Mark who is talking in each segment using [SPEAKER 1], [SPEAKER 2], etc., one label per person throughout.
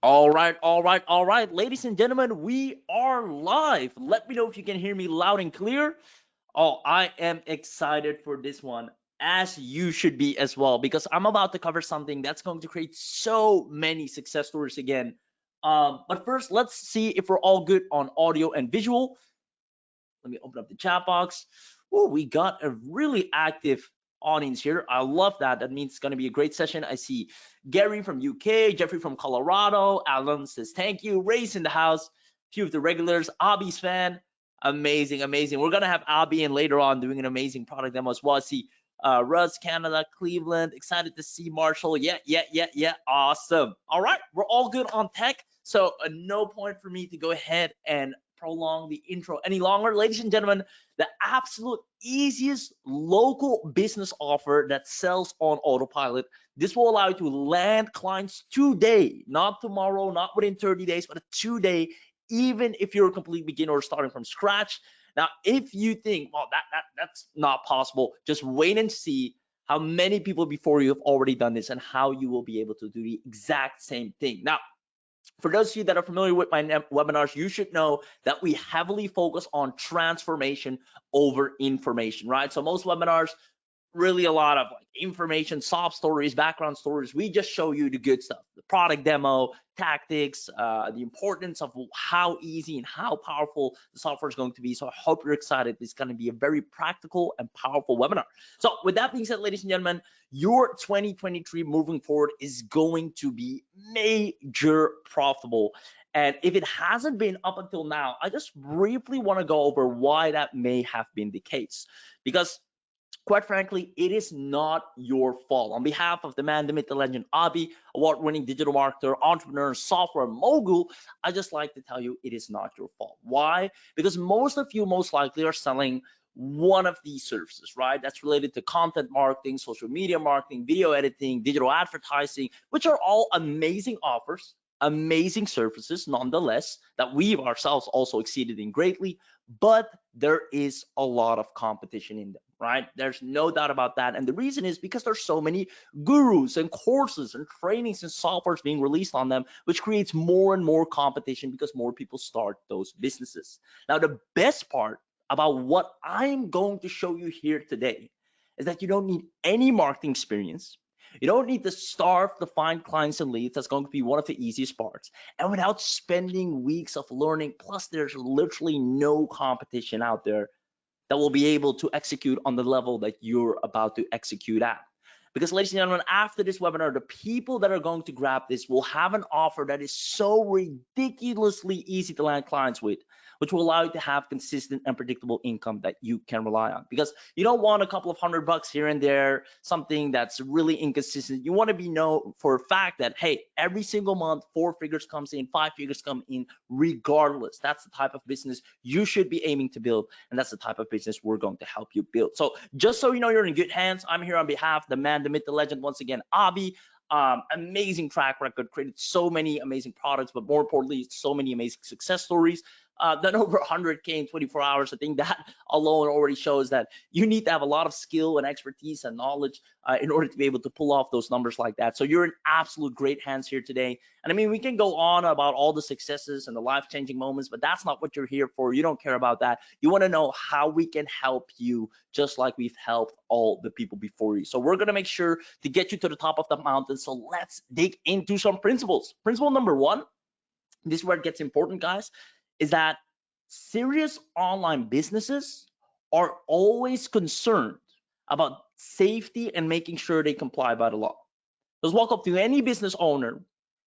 [SPEAKER 1] All right, ladies and gentlemen, we are live. Let me know if you can hear me loud and clear. Oh, I am excited for this one, as you should be as well, because I'm about to cover something that's going to create so many success stories again. But first, let's see if we're all good on audio and visual. Let me open up the chat box. Oh, we got a really active audience here. I love that. That means it's going to be a great session. I see Gary from UK, Jeffrey from Colorado. Alan says thank you. Ray's in the house. Few of the regulars. Abby's fan. Amazing, amazing. We're going to have Abby in later on doing an amazing product demo as well. I see Russ, Canada, Cleveland. Excited to see Marshall. Yeah. Awesome. All right. We're all good on tech. So no point for me to go ahead and prolong the intro any longer. Ladies and gentlemen, the absolute easiest local business offer that sells on autopilot. This will allow you to land clients today, not tomorrow, not within 30 days, but today, even if you're a complete beginner starting from scratch. Now, if you think, well, that's not possible, just wait and see how many people before you have already done this and how you will be able to do the exact same thing. Now, for those of you that are familiar with my webinars, you should know that we heavily focus on transformation over information, right? So most webinars, really a lot of like information, soft stories, background stories. We just show you the good stuff, the product demo, tactics, the importance of how easy and how powerful the software is going to be. So I hope you're excited. It's going to be a very practical and powerful webinar. So with that being said, ladies and gentlemen, your 2023 moving forward is going to be major profitable. And if it hasn't been up until now, I just briefly want to go over why that may have been the case. Because quite frankly, it is not your fault. On behalf of the man, the myth, the legend, Abhi, award-winning digital marketer, entrepreneur, software mogul, I just like to tell you it is not your fault. Why? Because most of you most likely are selling one of these services, right? That's related to content marketing, social media marketing, video editing, digital advertising, which are all amazing offers, amazing services nonetheless, that we ourselves also exceeded in greatly, but there is a lot of competition in them, right? There's no doubt about that. And the reason is because there's so many gurus and courses and trainings and softwares being released on them, which creates more and more competition because more people start those businesses. Now, the best part about what I'm going to show you here today is that you don't need any marketing experience. You don't need to starve to find clients and leads. That's going to be one of the easiest parts. And without spending weeks of learning, plus there's literally no competition out there that will be able to execute on the level that you're about to execute at. Because, ladies and gentlemen, after this webinar, the people that are going to grab this will have an offer that is so ridiculously easy to land clients with, which will allow you to have consistent and predictable income that you can rely on. Because you don't want a couple of $100 here and there, something that's really inconsistent. You want to be know for a fact that, hey, every single month, 4 figures comes in, 5 figures come in, regardless. That's the type of business you should be aiming to build, and that's the type of business we're going to help you build. So just so you know you're in good hands, I'm here on behalf of the man, the myth, the legend, once again, Abhi. Amazing track record, created so many amazing products, but more importantly, so many amazing success stories. Done over 100K in 24 hours. I think that alone already shows that you need to have a lot of skill and expertise and knowledge in order to be able to pull off those numbers like that. So you're in absolute great hands here today. And I mean, we can go on about all the successes and the life-changing moments, but that's not what you're here for. You don't care about that. You want to know how we can help you, just like we've helped all the people before you. So we're going to make sure to get you to the top of the mountain. So let's dig into some principles. Principle number one, this is where it gets important, guys, is that serious online businesses are always concerned about safety and making sure they comply by the law. Just walk up to any business owner.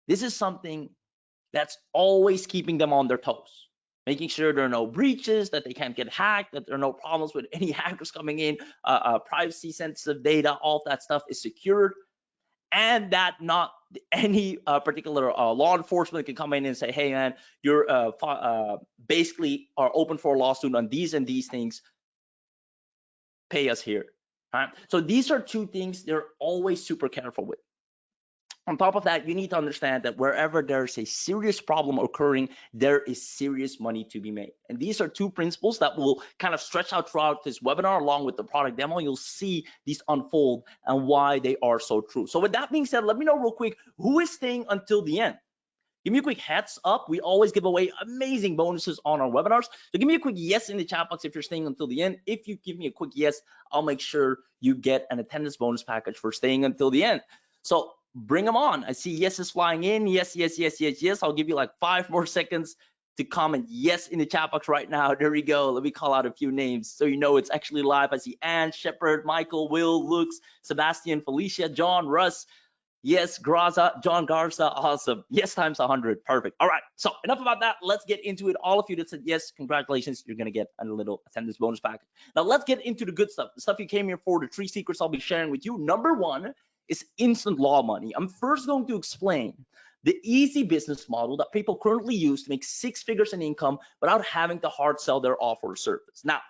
[SPEAKER 1] This is something that's always keeping them on their toes, making sure there are no breaches, that they can't get hacked, that there are no problems with any hackers coming in, privacy sensitive data, all of that stuff is secured, and that not any particular law enforcement can come in and say, hey man, you're basically are open for a lawsuit on these and these things, pay us here. Right? So these are two things they're always super careful with. On top of that, you need to understand that wherever there's a serious problem occurring, there is serious money to be made. And these are two principles that will kind of stretch out throughout this webinar along with the product demo. You'll see these unfold and why they are so true. So with that being said, let me know real quick, who is staying until the end? Give me a quick heads up. We always give away amazing bonuses on our webinars. So give me a quick yes in the chat box if you're staying until the end. If you give me a quick yes, I'll make sure you get an attendance bonus package for staying until the end. So bring them on. I see yeses flying in. Yes, yes, yes, yes, yes. I'll give you like 5 more seconds to comment yes in the chat box right now. There we go. Let me call out a few names so you know it's actually live. I see Anne, Shepard, Michael, Will, Lux, Sebastian, Felicia, John, Russ. Yes, Graza, John Garza, awesome. Yes times 100, perfect. All right, so enough about that. Let's get into it. All of you that said yes, congratulations. You're gonna get a little attendance bonus package. Now let's get into the good stuff, the stuff you came here for, the 3 secrets I'll be sharing with you. Number 1 is instant law money. I'm first going to explain the easy business model that people currently use to make 6 figures in income without having to hard sell their offer or service. Now,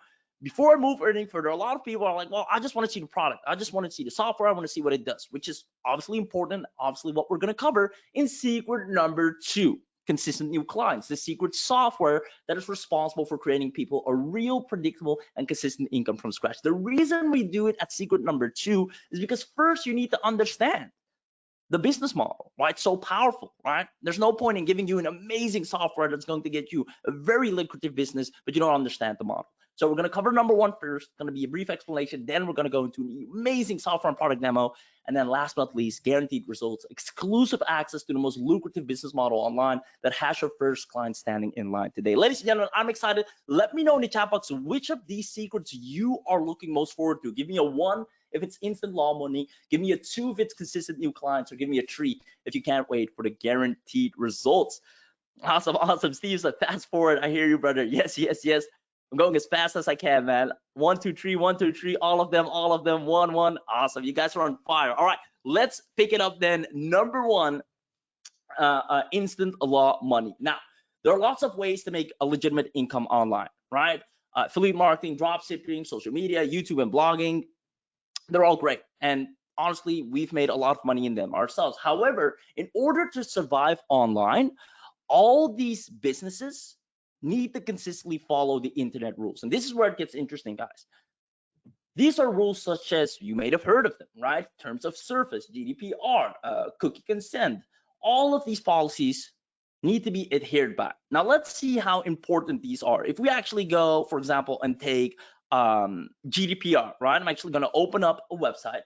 [SPEAKER 1] before I move any further, a lot of people are like, well, I just want to see the product. I just want to see the software. I want to see what it does, which is obviously important. Obviously, what we're going to cover in secret number 2, consistent new clients, the secret software that is responsible for creating people a real, predictable, and consistent income from scratch. The reason we do it at secret number 2 is because first you need to understand the business model, why it's so powerful, right? There's no point in giving you an amazing software that's going to get you a very lucrative business, but you don't understand the model. So we're going to cover number 1 first, going to be a brief explanation, then we're going to go into an amazing software and product demo, and then last but not least, guaranteed results, exclusive access to the most lucrative business model online that has your first client standing in line today. Ladies and gentlemen, I'm excited. Let me know in the chat box which of these secrets you are looking most forward to. Give me a 1 if it's instant law money, give me a 2 if it's consistent new clients, or give me a 3 if you can't wait for the guaranteed results. Awesome, awesome. Steve said, fast forward. I hear you, brother. Yes, yes, yes. I'm going as fast as I can, man. 1, 2, 3, 1, 2, 3. All of them, 1, 1. Awesome. You guys are on fire. All right, let's pick it up then. Number 1, instant law money. Now, there are lots of ways to make a legitimate income online, right? Affiliate marketing, drop shipping, social media, YouTube, and blogging. They're all great, and honestly, we've made a lot of money in them ourselves. However, in order to survive online, all these businesses need to consistently follow the internet rules, and this is where it gets interesting, guys. These are rules such as, you may have heard of them, right? Terms of service, GDPR, cookie consent. All of these policies need to be adhered by. Now let's see how important these are. If we actually go, for example, and take GDPR, right? I'm actually going to open up a website.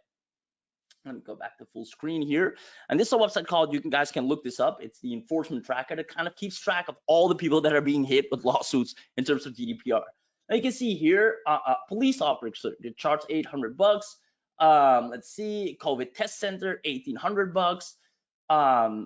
[SPEAKER 1] Let me go back to full screen here. And this is a website called, you guys can look this up. It's the enforcement tracker that kind of keeps track of all the people that are being hit with lawsuits in terms of GDPR. Now you can see here, police officer, it charge $800. Let's see, COVID test center, $1,800.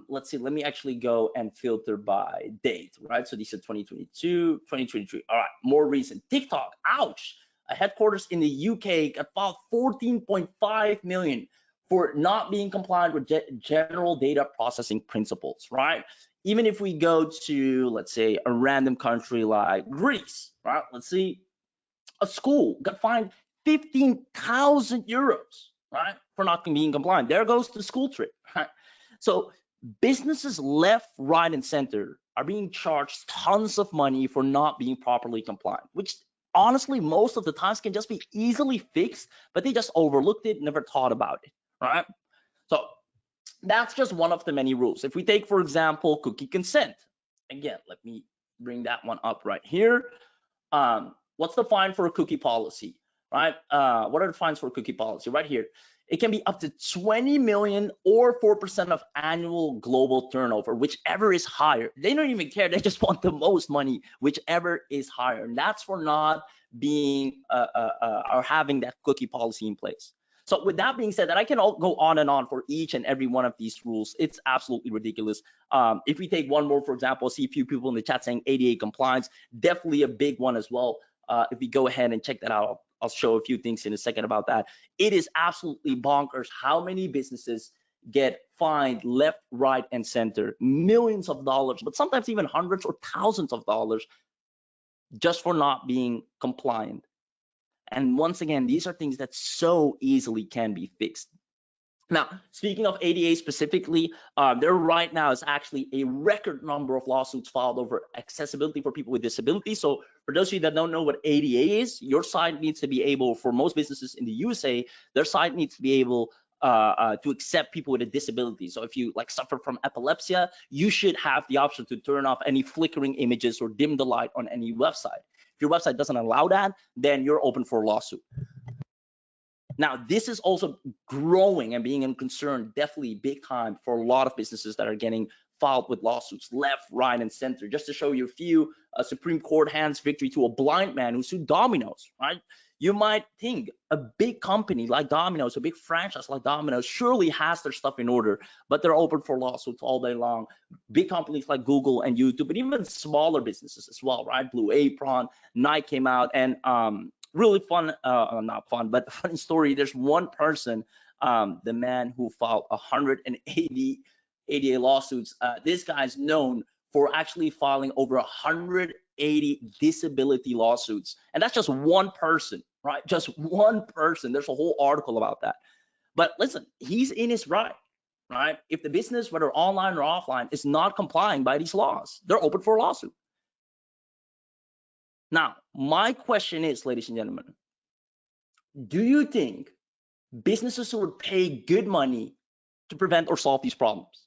[SPEAKER 1] Let's see, let me actually go and filter by date, right? So these are 2022, 2023. All right, more recent. TikTok, ouch. A headquarters in the UK got filed 14.5 million for not being compliant with general data processing principles, right? Even if we go to, let's say, a random country like Greece, right? Let's see, a school got fined 15,000 euros, right? For not being compliant. There goes the school trip, right? So businesses left, right, and center are being charged tons of money for not being properly compliant, which honestly, most of the times can just be easily fixed, but they just overlooked it, never thought about it, right? So that's just one of the many rules. If we take, for example, cookie consent, again, let me bring that one up right here. What's the fine for a cookie policy, right? What are the fines for a cookie policy? Right here. It can be up to 20 million or 4% of annual global turnover, whichever is higher. They don't even care. They just want the most money, whichever is higher. And that's for not being or having that cookie policy in place. So with that being said, that I can go on and on for each and every one of these rules. It's absolutely ridiculous. If we take one more, for example, I see a few people in the chat saying ADA compliance, definitely a big one as well. If we go ahead and check that out, I'll show a few things in a second about that. It is absolutely bonkers how many businesses get fined left, right, and center, millions of dollars, but sometimes even hundreds or thousands of dollars just for not being compliant. And once again, these are things that so easily can be fixed. Now, speaking of ADA specifically, there right now is actually a record number of lawsuits filed over accessibility for people with disabilities. So for those of you that don't know what ADA is, your site needs to be able, for most businesses in the USA, their site needs to be able to accept people with a disability. So if you like suffer from epilepsy, you should have the option to turn off any flickering images or dim the light on any website. If your website doesn't allow that, then you're open for a lawsuit. Now, this is also growing and being a concern, definitely big time for a lot of businesses that are getting filed with lawsuits left, right, and center. Just to show you a few, Supreme Court hands victory to a blind man who sued Domino's, right? You might think a big company like Domino's, a big franchise like Domino's, surely has their stuff in order, but they're open for lawsuits all day long. Big companies like Google and YouTube, but even smaller businesses as well, right? Blue Apron, Nike came out, and really fun, not fun, but funny story. There's one person, the man who filed 180 ADA lawsuits. This guy's known for actually filing over 180 disability lawsuits, and that's just one person, right? Just one person. There's a whole article about that. But listen, he's in his right. Right? If the business, whether online or offline, is not complying by these laws, they're open for a lawsuit. Now, my question is, ladies and gentlemen, do you think businesses would pay good money to prevent or solve these problems?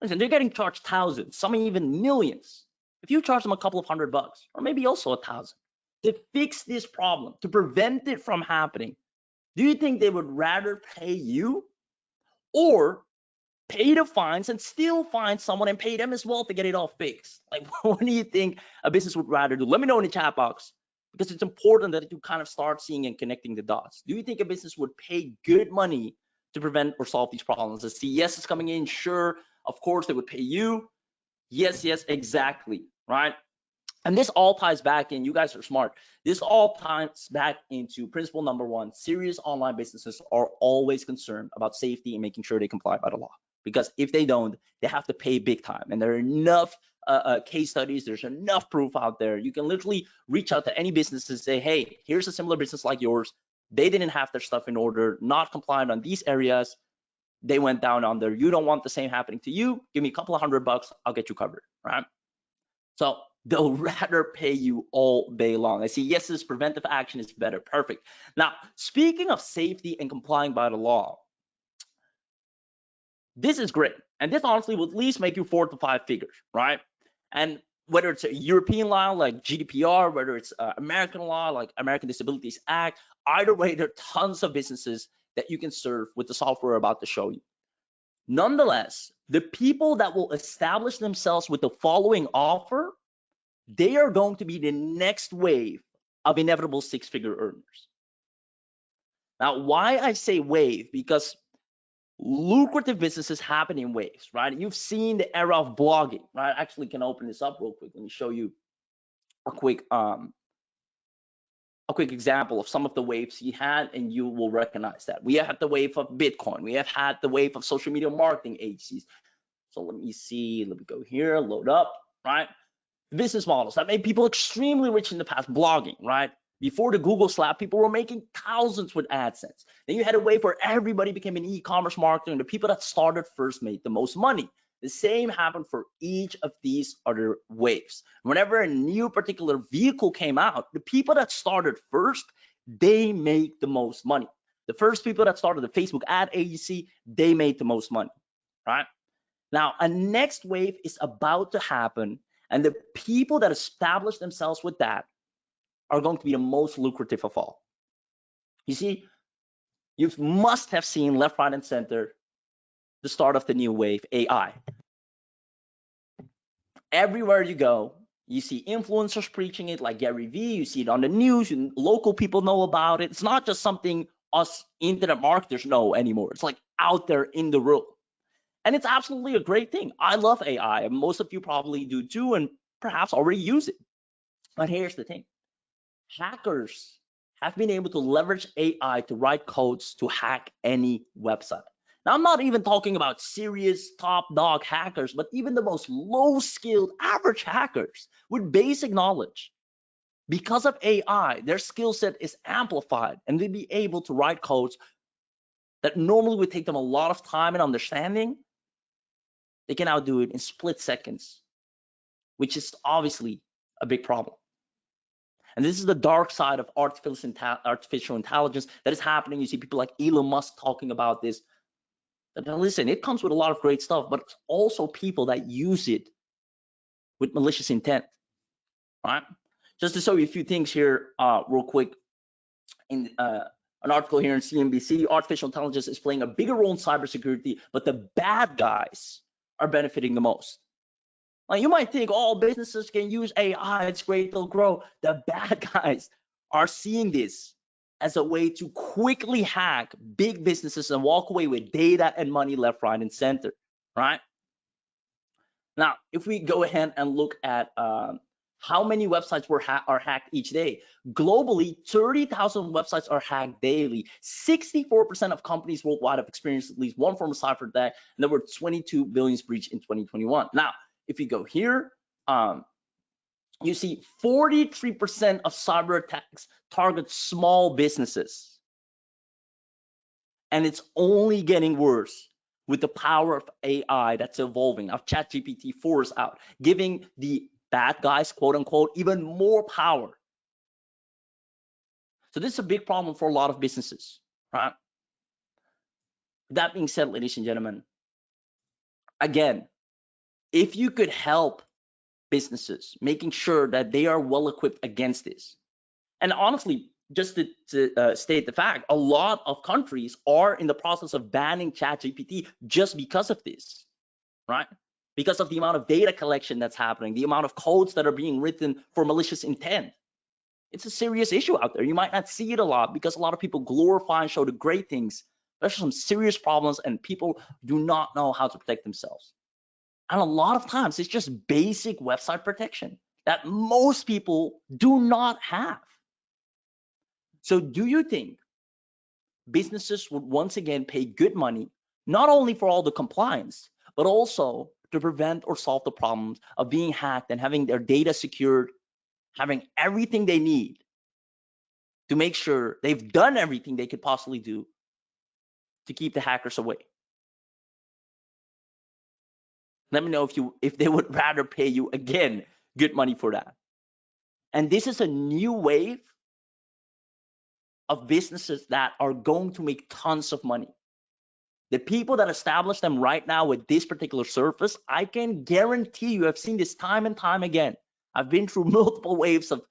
[SPEAKER 1] Listen, they're getting charged thousands, some even millions. If you charge them a couple of $100, or maybe also 1,000, to fix this problem, to prevent it from happening, do you think they would rather pay you or pay the fines and still find someone and pay them as well to get it all fixed? Like, what do you think a business would rather do? Let me know in the chat box, because it's important that you kind of start seeing and connecting the dots. Do you think a business would pay good money to prevent or solve these problems? I see yes is coming in. Sure, of course they would pay you. Yes, exactly, right? And this all ties back in, you guys are smart. This all ties back into principle number one. Serious online businesses are always concerned about safety and making sure they comply by the law. Because if they don't, they have to pay big time. And there are enough case studies, there's enough proof out there. You can literally reach out to any business and say, hey, here's a similar business like yours. They didn't have their stuff in order, not compliant on these areas. They went down on there. You don't want the same happening to you. Give me a couple of $100, I'll get you covered, right? So they'll rather pay you all day long. I see yes, this preventive action is better. Perfect. Now, speaking of safety and complying by the law, this is great. And this honestly will at least make you 4 to 5 figures, right? And whether it's a European law like GDPR, whether it's American law like American Disabilities Act, either way, there are tons of businesses that you can serve with the software we're about to show you. Nonetheless, the people that will establish themselves with the following offer, they are going to be the next wave of inevitable 6-figure earners. Now, why I say wave? Because lucrative businesses happen in waves, right? You've seen the era of blogging, right? I actually can open this up real quick. Let me show you a quick example of some of the waves he had, and you will recognize that. We have had the wave of Bitcoin. We have had the wave of social media marketing agencies. So let me see, let me go here, load up, right? Business models that made people extremely rich in the past, blogging, right? Before the Google slap, people were making thousands with AdSense. Then you had a wave where everybody became an e-commerce marketer, and the people that started first made the most money. The same happened for each of these other waves. Whenever a new particular vehicle came out, the people that started first, they make the most money. The first people that started the Facebook ad agency, they made the most money, right? Now, a next wave is about to happen, and the people that establish themselves with that are going to be the most lucrative of all. You see, you must have seen left, right, and center the start of the new wave, AI. Everywhere you go, you see influencers preaching it like Gary Vee, you see it on the news, and local people know about it. It's not just something us internet marketers know anymore. It's like out there in the world. And it's absolutely a great thing. I love AI, and most of you probably do too, and perhaps already use it. But here's the thing. Hackers have been able to leverage AI to write codes to hack any website. Now, I'm not even talking about serious top dog hackers, but even the most low-skilled average hackers with basic knowledge. Because of AI, their skill set is amplified, and they'll be able to write codes that normally would take them a lot of time and understanding. They can now do it in split seconds, which is obviously a big problem. And this is the dark side of artificial intelligence that is happening. You see people like Elon Musk talking about this. But now listen, it comes with a lot of great stuff, but also people that use it with malicious intent, right? Just to show you a few things here real quick. In an article here in CNBC, artificial intelligence is playing a bigger role in cybersecurity, but the bad guys are benefiting the most. Like, you might think, oh, businesses can use AI, it's great, they'll grow. The bad guys are seeing this as a way to quickly hack big businesses and walk away with data and money left, right, and center, right? Now, if we go ahead and look at how many websites are hacked each day, globally, 30,000 websites are hacked daily. 64% of companies worldwide have experienced at least one form of cyber attack, and there were 22 billion breached in 2021. Now, if you go here, you see 43% of cyber attacks target small businesses. And it's only getting worse with the power of AI that's evolving. Now, ChatGPT 4 is out, giving the bad guys, quote unquote, even more power. So this is a big problem for a lot of businesses, right? That being said, ladies and gentlemen, again, if you could help businesses making sure that they are well equipped against this, and honestly, just to state the fact, a lot of countries are in the process of banning ChatGPT just because of this, right? Because of the amount of data collection that's happening, the amount of codes that are being written for malicious intent. It's a serious issue out there. You might not see it a lot because a lot of people glorify and show the great things. There's some serious problems and people do not know how to protect themselves. And a lot of times it's just basic website protection that most people do not have. So do you think businesses would once again pay good money, not only for all the compliance, but also to prevent or solve the problems of being hacked and having their data secured, having everything they need to make sure they've done everything they could possibly do to keep the hackers away? Let me know if they would rather pay you, again, good money for that. And this is a new wave of businesses that are going to make tons of money. The people that establish them right now with this particular service, I can guarantee you, I've seen this time and time again. I've been through multiple waves of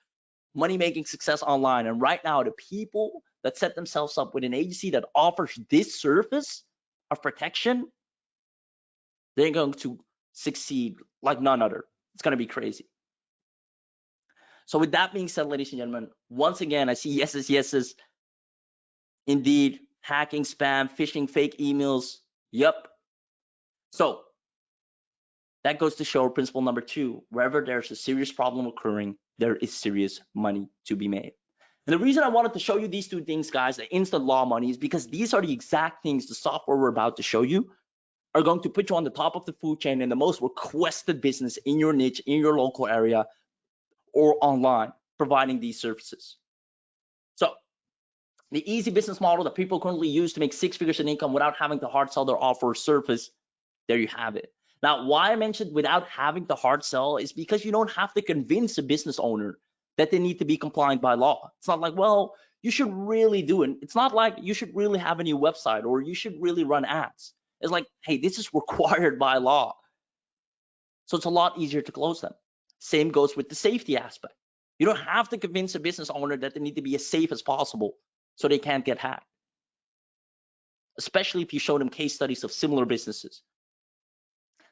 [SPEAKER 1] money-making success online. And right now, the people that set themselves up with an agency that offers this service of protection, they're going to succeed like none other. It's going to be crazy. So with that being said, ladies and gentlemen, once again, I see yeses. Indeed, hacking, spam, phishing, fake emails. Yep. So that goes to show principle number 2, wherever there's a serious problem occurring, there is serious money to be made. And the reason I wanted to show you these 2 things, guys, the instant law money, is because these are the exact things the software we're about to show you are going to put you on the top of the food chain and the most requested business in your niche, in your local area, or online, providing these services. So the easy business model that people currently use to make 6 figures in income without having to hard sell their offer or service, there you have it. Now, why I mentioned without having to hard sell is because you don't have to convince a business owner that they need to be compliant by law. It's not like, well, you should really do it. It's not like you should really have a new website or you should really run ads. It's like, hey, this is required by law. So it's a lot easier to close them. Same goes with the safety aspect. You don't have to convince a business owner that they need to be as safe as possible so they can't get hacked, especially if you show them case studies of similar businesses.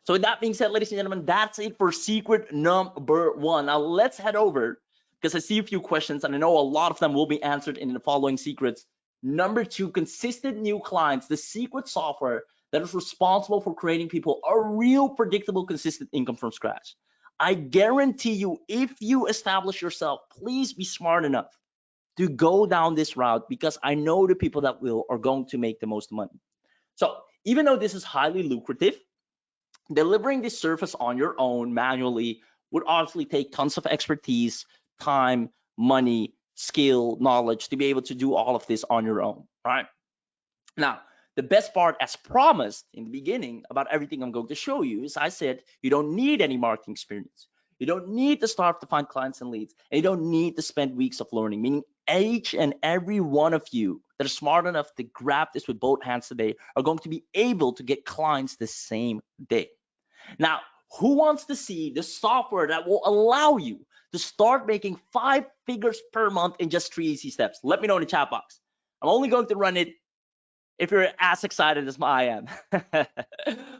[SPEAKER 1] So with that being said, ladies and gentlemen, that's it for secret number 1. Now let's head over, because I see a few questions and I know a lot of them will be answered in the following secrets. Number 2, consistent new clients, the secret software that is responsible for creating people a real predictable, consistent income from scratch. I guarantee you, if you establish yourself, please be smart enough to go down this route, because I know the people that are going to make the most money. So even though this is highly lucrative, delivering this service on your own manually would obviously take tons of expertise, time, money, skill, knowledge to be able to do all of this on your own, right? Now, the best part, as promised in the beginning about everything I'm going to show you, is I said you don't need any marketing experience. You don't need to starve to find clients and leads. And you don't need to spend weeks of learning, meaning each and every one of you that are smart enough to grab this with both hands today are going to be able to get clients the same day. Now, who wants to see the software that will allow you to start making 5 figures per month in just 3 easy steps? Let me know in the chat box. I'm only going to run it if you're as excited as I am.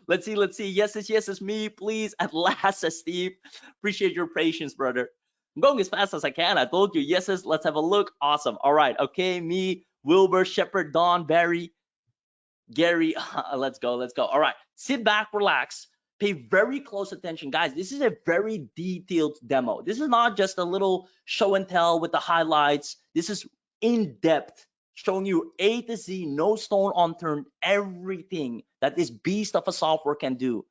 [SPEAKER 1] Let's see. Yes, it's me, please. At last, says Steve. Appreciate your patience, brother. I'm going as fast as I can. I told you, yeses. Let's have a look. Awesome. All right. Okay, me, Wilbur, Shepard, Don, Barry, Gary. Let's go. All right. Sit back, relax. Pay very close attention, guys. This is a very detailed demo. This is not just a little show and tell with the highlights. This is in depth, showing you A to Z, no stone unturned, everything that this beast of a software can do,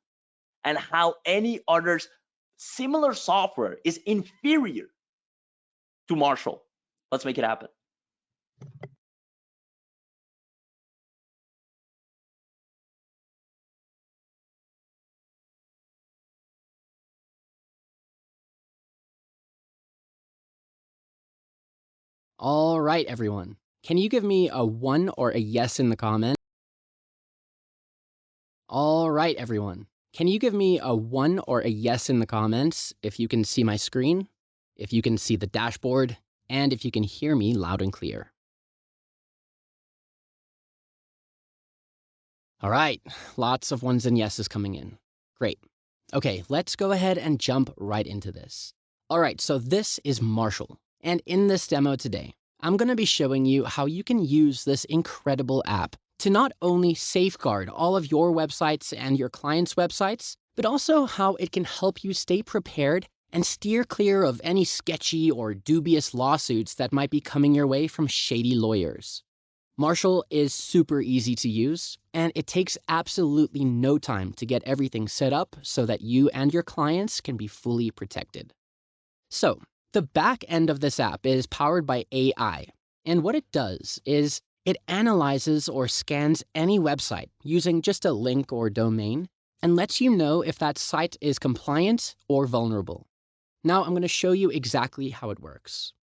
[SPEAKER 1] and how any other similar software is inferior to Marshal. Let's make it happen.
[SPEAKER 2] All right, everyone. Can you give me a 1 or a yes in the comments? All right, everyone. Can you give me a 1 or a yes in the comments if you can see my screen, if you can see the dashboard, and if you can hear me loud and clear? All right, lots of ones and yeses coming in. Great. Okay, let's go ahead and jump right into this. All right, so this is Marshal, and in this demo today, I'm going to be showing you how you can use this incredible app to not only safeguard all of your websites and your clients' websites, but also how it can help you stay prepared and steer clear of any sketchy or dubious lawsuits that might be coming your way from shady lawyers. Marshal is super easy to use, and it takes absolutely no time to get everything set up so that you and your clients can be fully protected. So, the back end of this app is powered by AI, and what it does is it analyzes or scans any website using just a link or domain and lets you know if that site is compliant or vulnerable. Now I'm going to show you exactly how it works.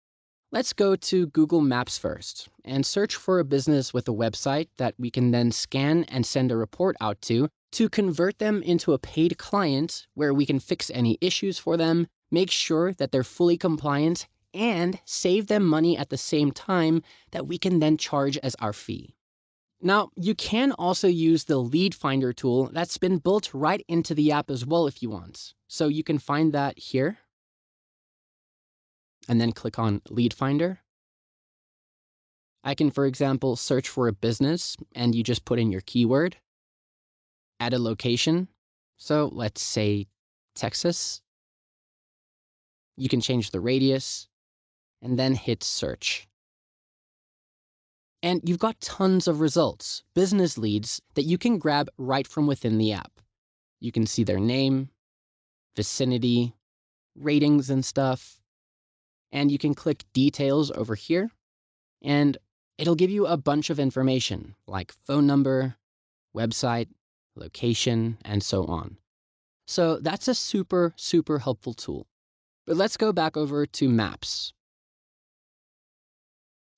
[SPEAKER 2] Let's go to Google Maps first and search for a business with a website that we can then scan and send a report out to convert them into a paid client where we can fix any issues for them, make sure that they're fully compliant, and save them money at the same time that we can then charge as our fee. Now, you can also use the lead finder tool that's been built right into the app as well if you want. So you can find that here and then click on lead finder. I can, for example, search for a business and you just put in your keyword, add a location. So let's say Texas. You can change the radius and then hit search. And you've got tons of results, business leads that you can grab right from within the app. You can see their name, vicinity, ratings and stuff. And you can click details over here and it'll give you a bunch of information like phone number, website, location, and so on. So that's a super, super helpful tool. But let's go back over to Maps.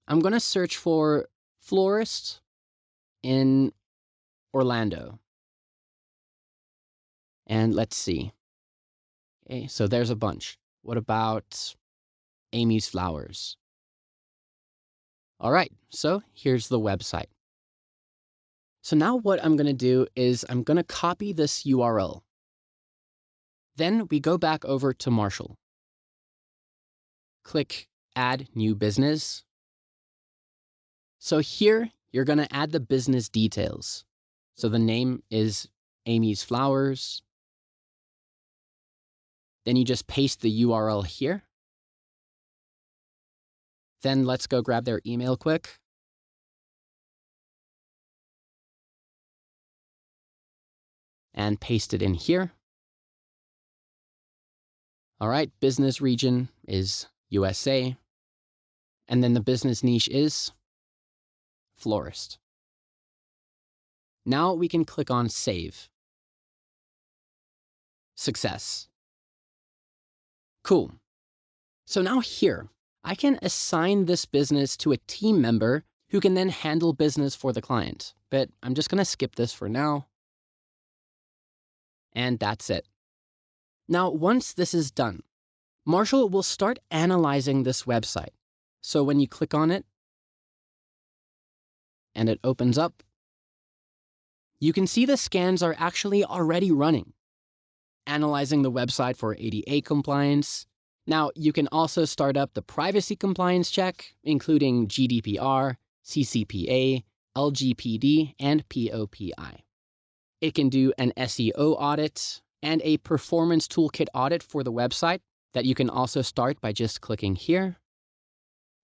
[SPEAKER 2] I'm going to search for florist in Orlando. And let's see. Okay, so there's a bunch. What about Amy's Flowers? All right, so here's the website. So now what I'm going to do is I'm going to copy this URL. Then we go back over to Marshal. Click Add New Business. So here, you're going to add the business details. So the name is Amy's Flowers. Then you just paste the URL here. Then let's go grab their email quick. And paste it in here. All right, business region is USA. And then the business niche is florist. Now we can click on Save. Success. Cool. So now here, I can assign this business to a team member who can then handle business for the client. But I'm just going to skip this for now. And that's it. Now, once this is done, Marshal will start analyzing this website. So when you click on it and it opens up, you can see the scans are actually already running, analyzing the website for ADA compliance. Now, you can also start up the privacy compliance check, including GDPR, CCPA, LGPD, and POPI. It can do an SEO audit and a performance toolkit audit for the website that you can also start by just clicking here.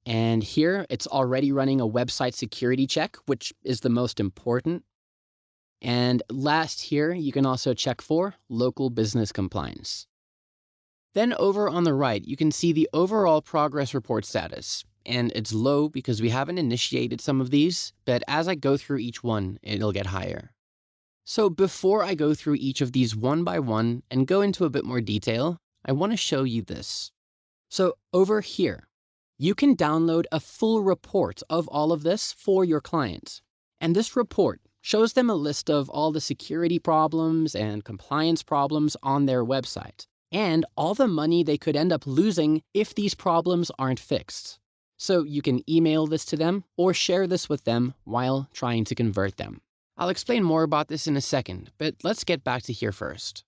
[SPEAKER 2] And here, it's already running a website security check, which is the most important. And last here, you can also check for local business compliance. Then over on the right, you can see the overall progress report status. And it's low because we haven't initiated some of these, but as I go through each one, it'll get higher. So before I go through each of these one by one and go into a bit more detail, I want to show you this. So over here, you can download a full report of all of this for your clients. And this report shows them a list of all the security problems and compliance problems on their website, and all the money they could end up losing if these problems aren't fixed. So you can email this to them or share this with them while trying to convert them. I'll explain more about this in a second, but let's get back to here first.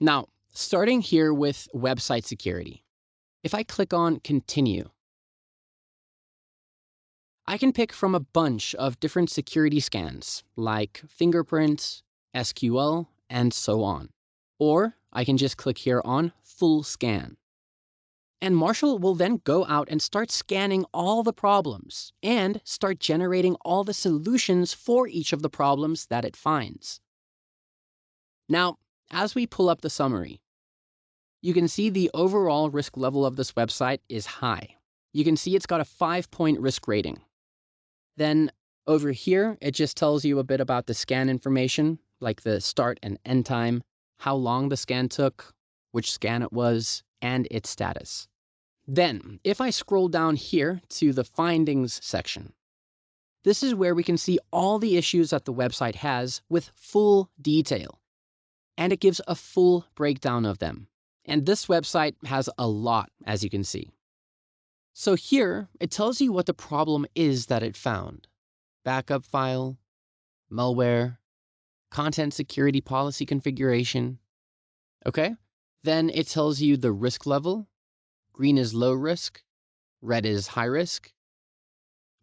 [SPEAKER 2] Now, starting here with website security. If I click on Continue, I can pick from a bunch of different security scans, like fingerprints, SQL, and so on. Or I can just click here on Full Scan. And Marshal will then go out and start scanning all the problems and start generating all the solutions for each of the problems that it finds. Now, as we pull up the summary, you can see the overall risk level of this website is high. You can see it's got a 5-point risk rating. Then over here, it just tells you a bit about the scan information, like the start and end time, how long the scan took, which scan it was, and its status. Then, if I scroll down here to the findings section, this is where we can see all the issues that the website has with full detail. And it gives a full breakdown of them. And this website has a lot, as you can see. So here, it tells you what the problem is that it found. Backup file, malware, content security policy configuration. Okay? Then it tells you the risk level. Green is low risk, red is high risk.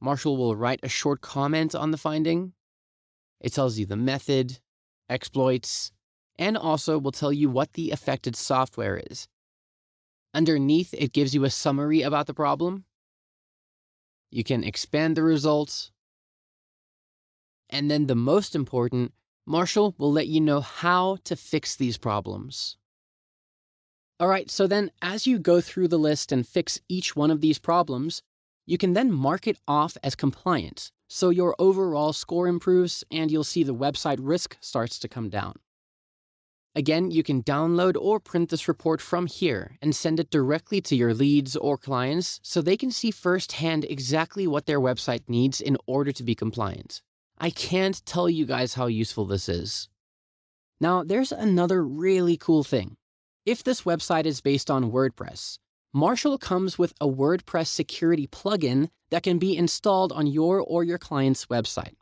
[SPEAKER 2] Marshal will write a short comment on the finding. It tells you the method, exploits, and also will tell you what the affected software is. Underneath, it gives you a summary about the problem. You can expand the results. And then the most important, Marshal will let you know how to fix these problems. All right, so then as you go through the list and fix each one of these problems, you can then mark it off as compliant. So your overall score improves and you'll see the website risk starts to come down. Again, you can download or print this report from here and send it directly to your leads or clients so they can see firsthand exactly what their website needs in order to be compliant. I can't tell you guys how useful this is. Now, there's another really cool thing. If this website is based on WordPress, Marshal comes with a WordPress security plugin that can be installed on your or your client's website.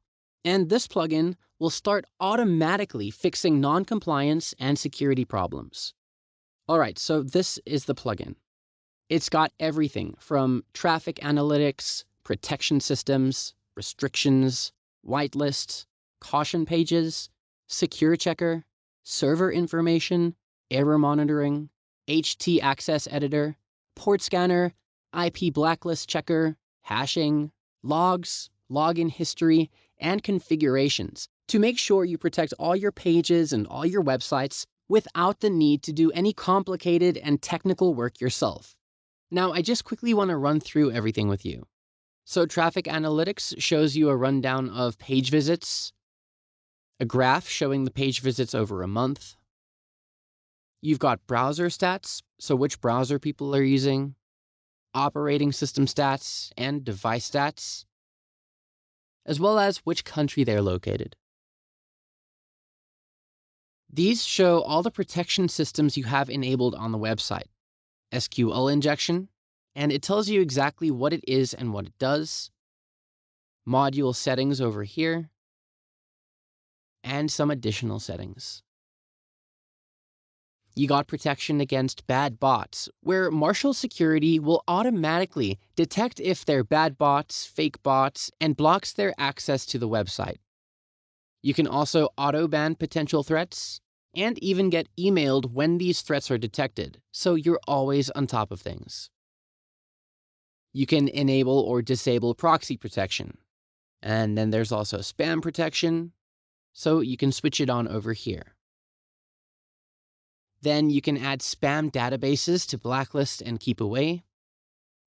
[SPEAKER 2] And this plugin will start automatically fixing non-compliance and security problems. All right, so this is the plugin. It's got everything from traffic analytics, protection systems, restrictions, whitelists, caution pages, secure checker, server information, error monitoring, HT access editor, port scanner, IP blacklist checker, hashing, logs, login history, and configurations to make sure you protect all your pages and all your websites without the need to do any complicated and technical work yourself. Now, I just quickly want to run through everything with you. So traffic analytics shows you a rundown of page visits, a graph showing the page visits over a month. You've got browser stats, so which browser people are using, operating system stats, and device stats, as well as which country they're located. These show all the protection systems you have enabled on the website, SQL injection, and it tells you exactly what it is and what it does, module settings over here, and some additional settings. You got protection against bad bots, where Marshal Security will automatically detect if they're bad bots, fake bots, and blocks their access to the website. You can also auto-ban potential threats, and even get emailed when these threats are detected, so you're always on top of things. You can enable or disable proxy protection, and then there's also spam protection, so you can switch it on over here. Then you can add spam databases to blacklist and keep away.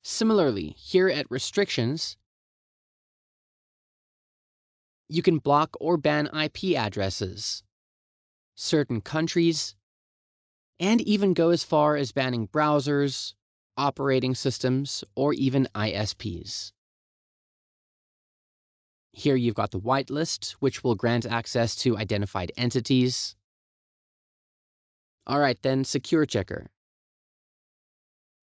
[SPEAKER 2] Similarly, here at restrictions, you can block or ban IP addresses, certain countries, and even go as far as banning browsers, operating systems, or even ISPs. Here you've got the whitelist, which will grant access to identified entities. All right, then Secure Checker.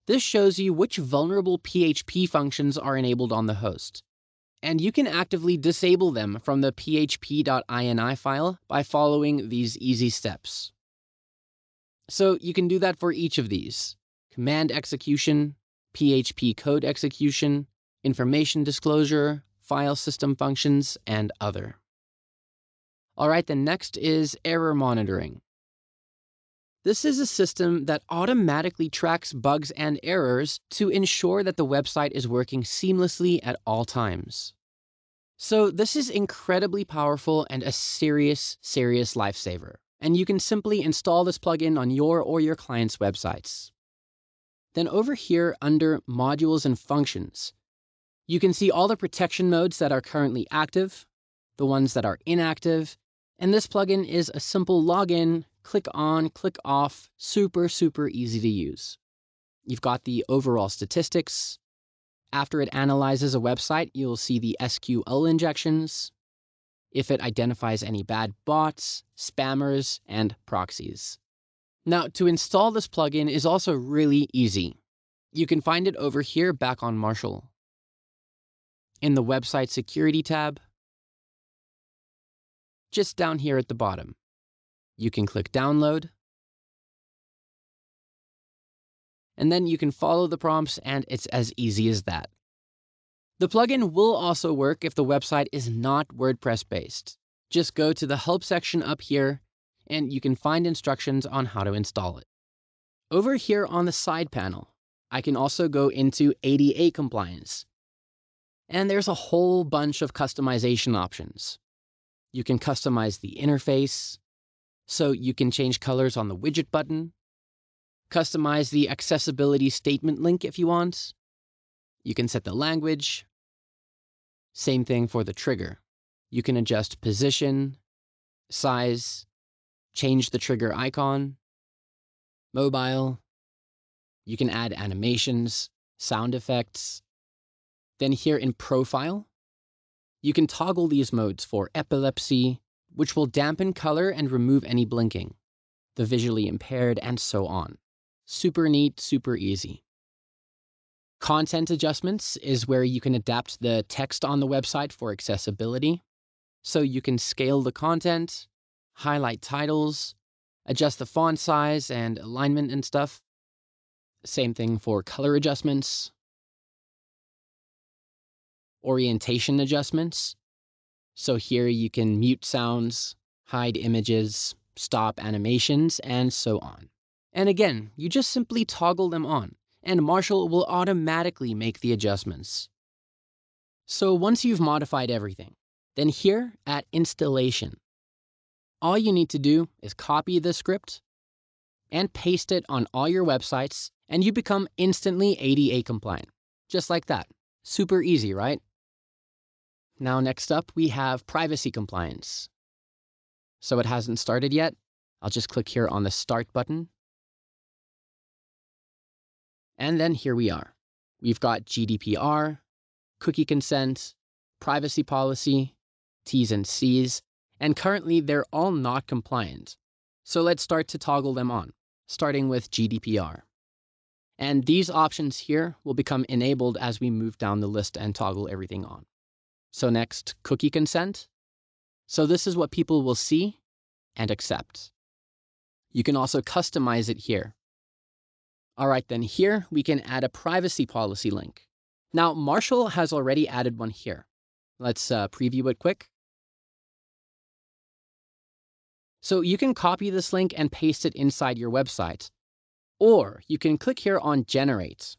[SPEAKER 2] This shows you which vulnerable PHP functions are enabled on the host, and you can actively disable them from the php.ini file by following these easy steps. So you can do that for each of these: command execution, PHP code execution, information disclosure, file system functions, and other. All right, then next is error monitoring. This is a system that automatically tracks bugs and errors to ensure that the website is working seamlessly at all times. So this is incredibly powerful and a serious lifesaver. And you can simply install this plugin on your or your client's websites. Then over here under Modules and Functions, you can see all the protection modes that are currently active, the ones that are inactive, and this plugin is a simple login, click on, click off, super easy to use. You've got the overall statistics. After it analyzes a website, you'll see the SQL injections, if it identifies any bad bots, spammers, and proxies. Now, to install this plugin is also really easy. You can find it over here back on Marshal. In the Website Security tab, just down here at the bottom. You can click Download, and then you can follow the prompts, and it's as easy as that. The plugin will also work if the website is not WordPress-based. Just go to the Help section up here, and you can find instructions on how to install it. Over here on the side panel, I can also go into ADA Compliance. And there's a whole bunch of customization options. You can customize the interface, so you can change colors on the widget button, customize the accessibility statement link if you want. You can set the language. Same thing for the trigger. You can adjust position, size, change the trigger icon, mobile. You can add animations, sound effects. Then here in Profile, you can toggle these modes for epilepsy, which will dampen color and remove any blinking, the visually impaired, and so on. Super neat, super easy. Content adjustments is where you can adapt the text on the website for accessibility. So you can scale the content, highlight titles, adjust the font size and alignment and stuff. Same thing for color adjustments, orientation adjustments. So here you can mute sounds, hide images, stop animations, and so on. And again, you just simply toggle them on, and Marshal will automatically make the adjustments. So once you've modified everything, then here at Installation, all you need to do is copy the script and paste it on all your websites, and you become instantly ADA compliant. Just like that. Super easy, right? Now next up, we have Privacy Compliance. So it hasn't started yet. I'll just click here on the Start button. And then here we are. We've got GDPR, cookie consent, privacy policy, T's and C's, and currently they're all not compliant. So let's start to toggle them on, starting with GDPR. And these options here will become enabled as we move down the list and toggle everything on. So next, cookie consent. So this is what people will see and accept. You can also customize it here. All right, then here we can add a privacy policy link. Now, Marshal has already added one here. Let's preview it quick. So you can copy this link and paste it inside your website. Or you can click here on Generate.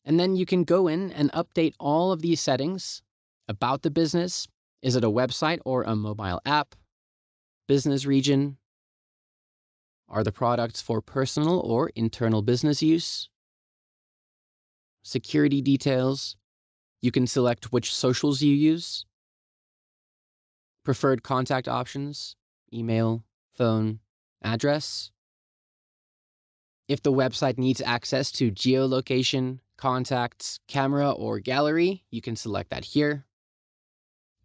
[SPEAKER 2] And then you can go in and update all of these settings about the business. Is it a website or a mobile app? Business region. Are the products for personal or internal business use? Security details. You can select which socials you use. Preferred contact options, email, phone, address. If the website needs access to geolocation, contacts, camera, or gallery, you can select that here.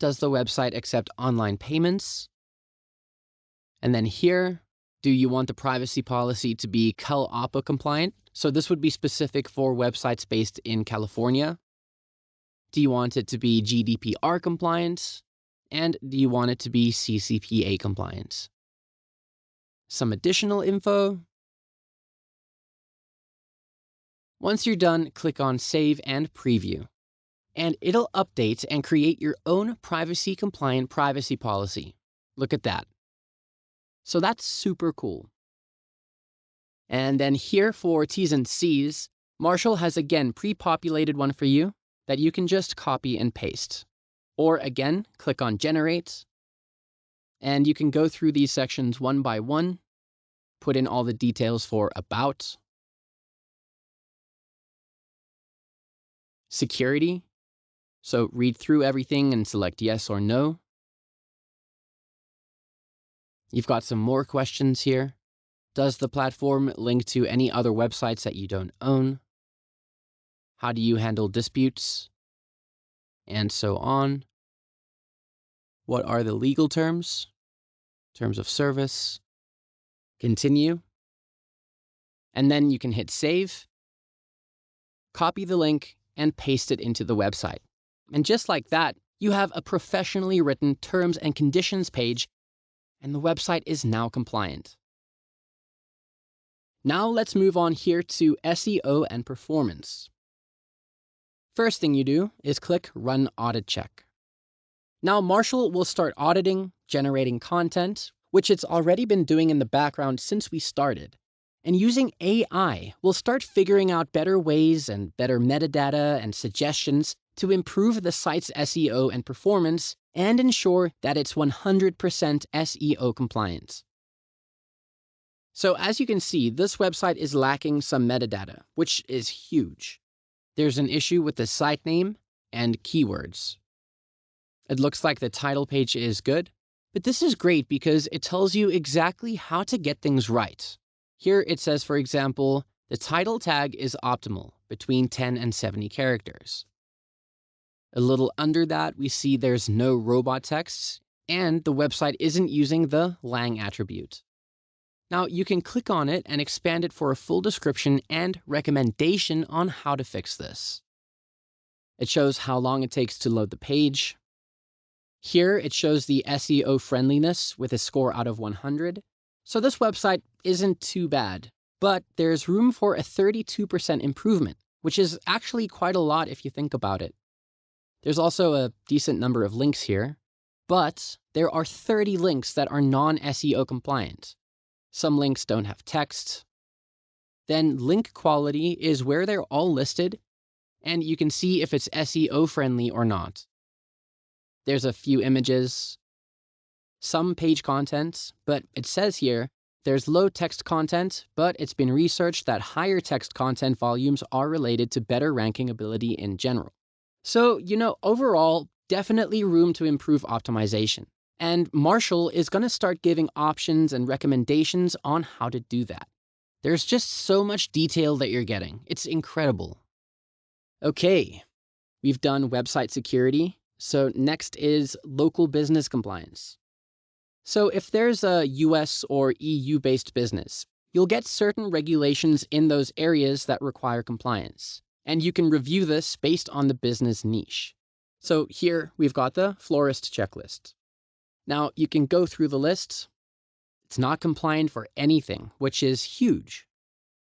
[SPEAKER 2] Does the website accept online payments? And then here, do you want the privacy policy to be CalAPA compliant? So this would be specific for websites based in California. Do you want it to be GDPR compliant? And do you want it to be CCPA compliant? Some additional info. Once you're done, click on Save and Preview. And it'll update and create your own privacy-compliant privacy policy. Look at that. So that's super cool. And then here for T's and C's, Marshal has again pre-populated one for you that you can just copy and paste. Or again, click on Generate. And you can go through these sections one by one, put in all the details for About, Security. So read through everything and select yes or no. You've got some more questions here. Does the platform link to any other websites that you don't own? How do you handle disputes? And so on. What are the legal terms? Terms of service. Continue. And then you can hit save, copy the link, and paste it into the website. And just like that, you have a professionally written terms and conditions page, and the website is now compliant. Now let's move on here to SEO and performance. First thing you do is click Run Audit Check. Now Marshal will start auditing, generating content, which it's already been doing in the background since we started. And using AI, we'll start figuring out better ways and better metadata and suggestions to improve the site's SEO and performance and ensure that it's 100% SEO compliant. So as you can see, this website is lacking some metadata, which is huge. There's an issue with the site name and keywords. It looks like the title page is good, but this is great because it tells you exactly how to get things right. Here it says, for example, the title tag is optimal, between 10 and 70 characters. A little under that, we see there's no robot text, and the website isn't using the lang attribute. Now you can click on it and expand it for a full description and recommendation on how to fix this. It shows how long it takes to load the page. Here it shows the SEO friendliness with a score out of 100. So this website isn't too bad, but there's room for a 32% improvement, which is actually quite a lot if you think about it. There's also a decent number of links here, but there are 30 links that are non-SEO compliant. Some links don't have text. Then link quality is where they're all listed, and you can see if it's SEO friendly or not. There's a few images, some page content, but it says here there's low text content, but it's been researched that higher text content volumes are related to better ranking ability in general. So, overall, definitely room to improve optimization. And Marshal is going to start giving options and recommendations on how to do that. There's just so much detail that you're getting. It's incredible. Okay, we've done website security. So next is local business compliance. So if there's a US or EU-based business, you'll get certain regulations in those areas that require compliance. And you can review this based on the business niche. So here we've got the florist checklist. Now you can go through the list. It's not compliant for anything, which is huge.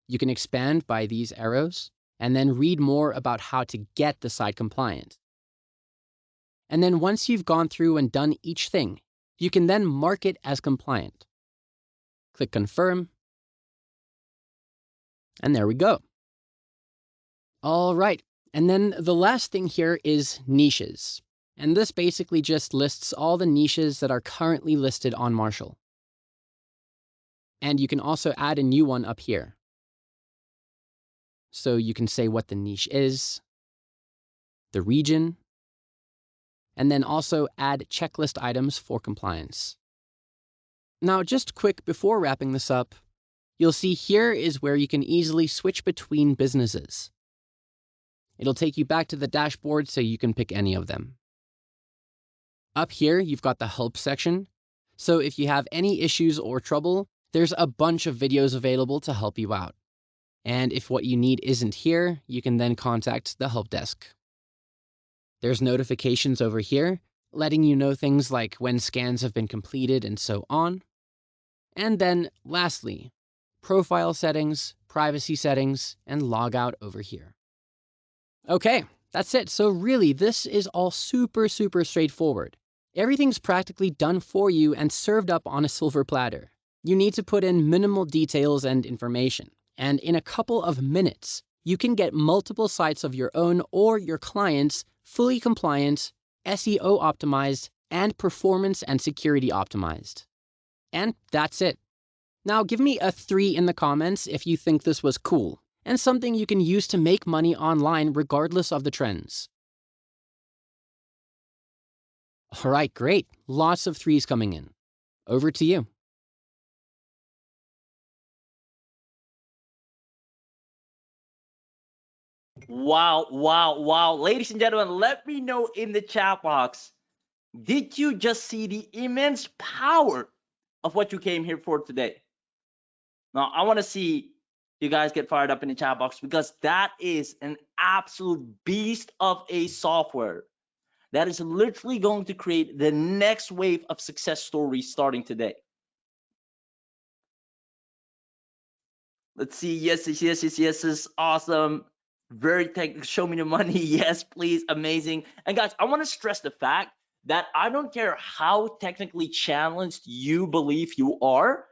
[SPEAKER 2] You can expand by these arrows and then read more about how to get the site compliant. And then once you've gone through and done each thing, you can then mark it as compliant. Click confirm. And there we go. All right. And then the last thing here is niches. And this basically just lists all the niches that are currently listed on Marshal. And you can also add a new one up here. So you can say what the niche is, the region, and then also add checklist items for compliance. Now, just quick before wrapping this up, you'll see here is where you can easily switch between businesses. It'll take you back to the dashboard so you can pick any of them. Up here, you've got the help section. So if you have any issues or trouble, there's a bunch of videos available to help you out. And if what you need isn't here, you can then contact the help desk. There's notifications over here, letting you know things like when scans have been completed and so on. And then lastly, profile settings, privacy settings, and logout over here. Okay, that's it. So really, this is all super straightforward. Everything's practically done for you and served up on a silver platter. You need to put in minimal details and information. And in a couple of minutes, you can get multiple sites of your own or your clients fully compliant, SEO optimized, and performance and security optimized. And that's it. Now give me a 3 in the comments if you think this was cool and something you can use to make money online regardless of the trends. All right, great. Lots of 3s coming in. Over to you.
[SPEAKER 1] Wow. Ladies and gentlemen, let me know in the chat box. Did you just see the immense power of what you came here for today? Now, I want to see you guys get fired up in the chat box because that is an absolute beast of a software that is literally going to create the next wave of success stories starting today. Let's see. Yes. Is awesome. Very technical. Show me the money. Yes, please. Amazing. And guys, I want to stress the fact that I don't care how technically challenged you believe you are,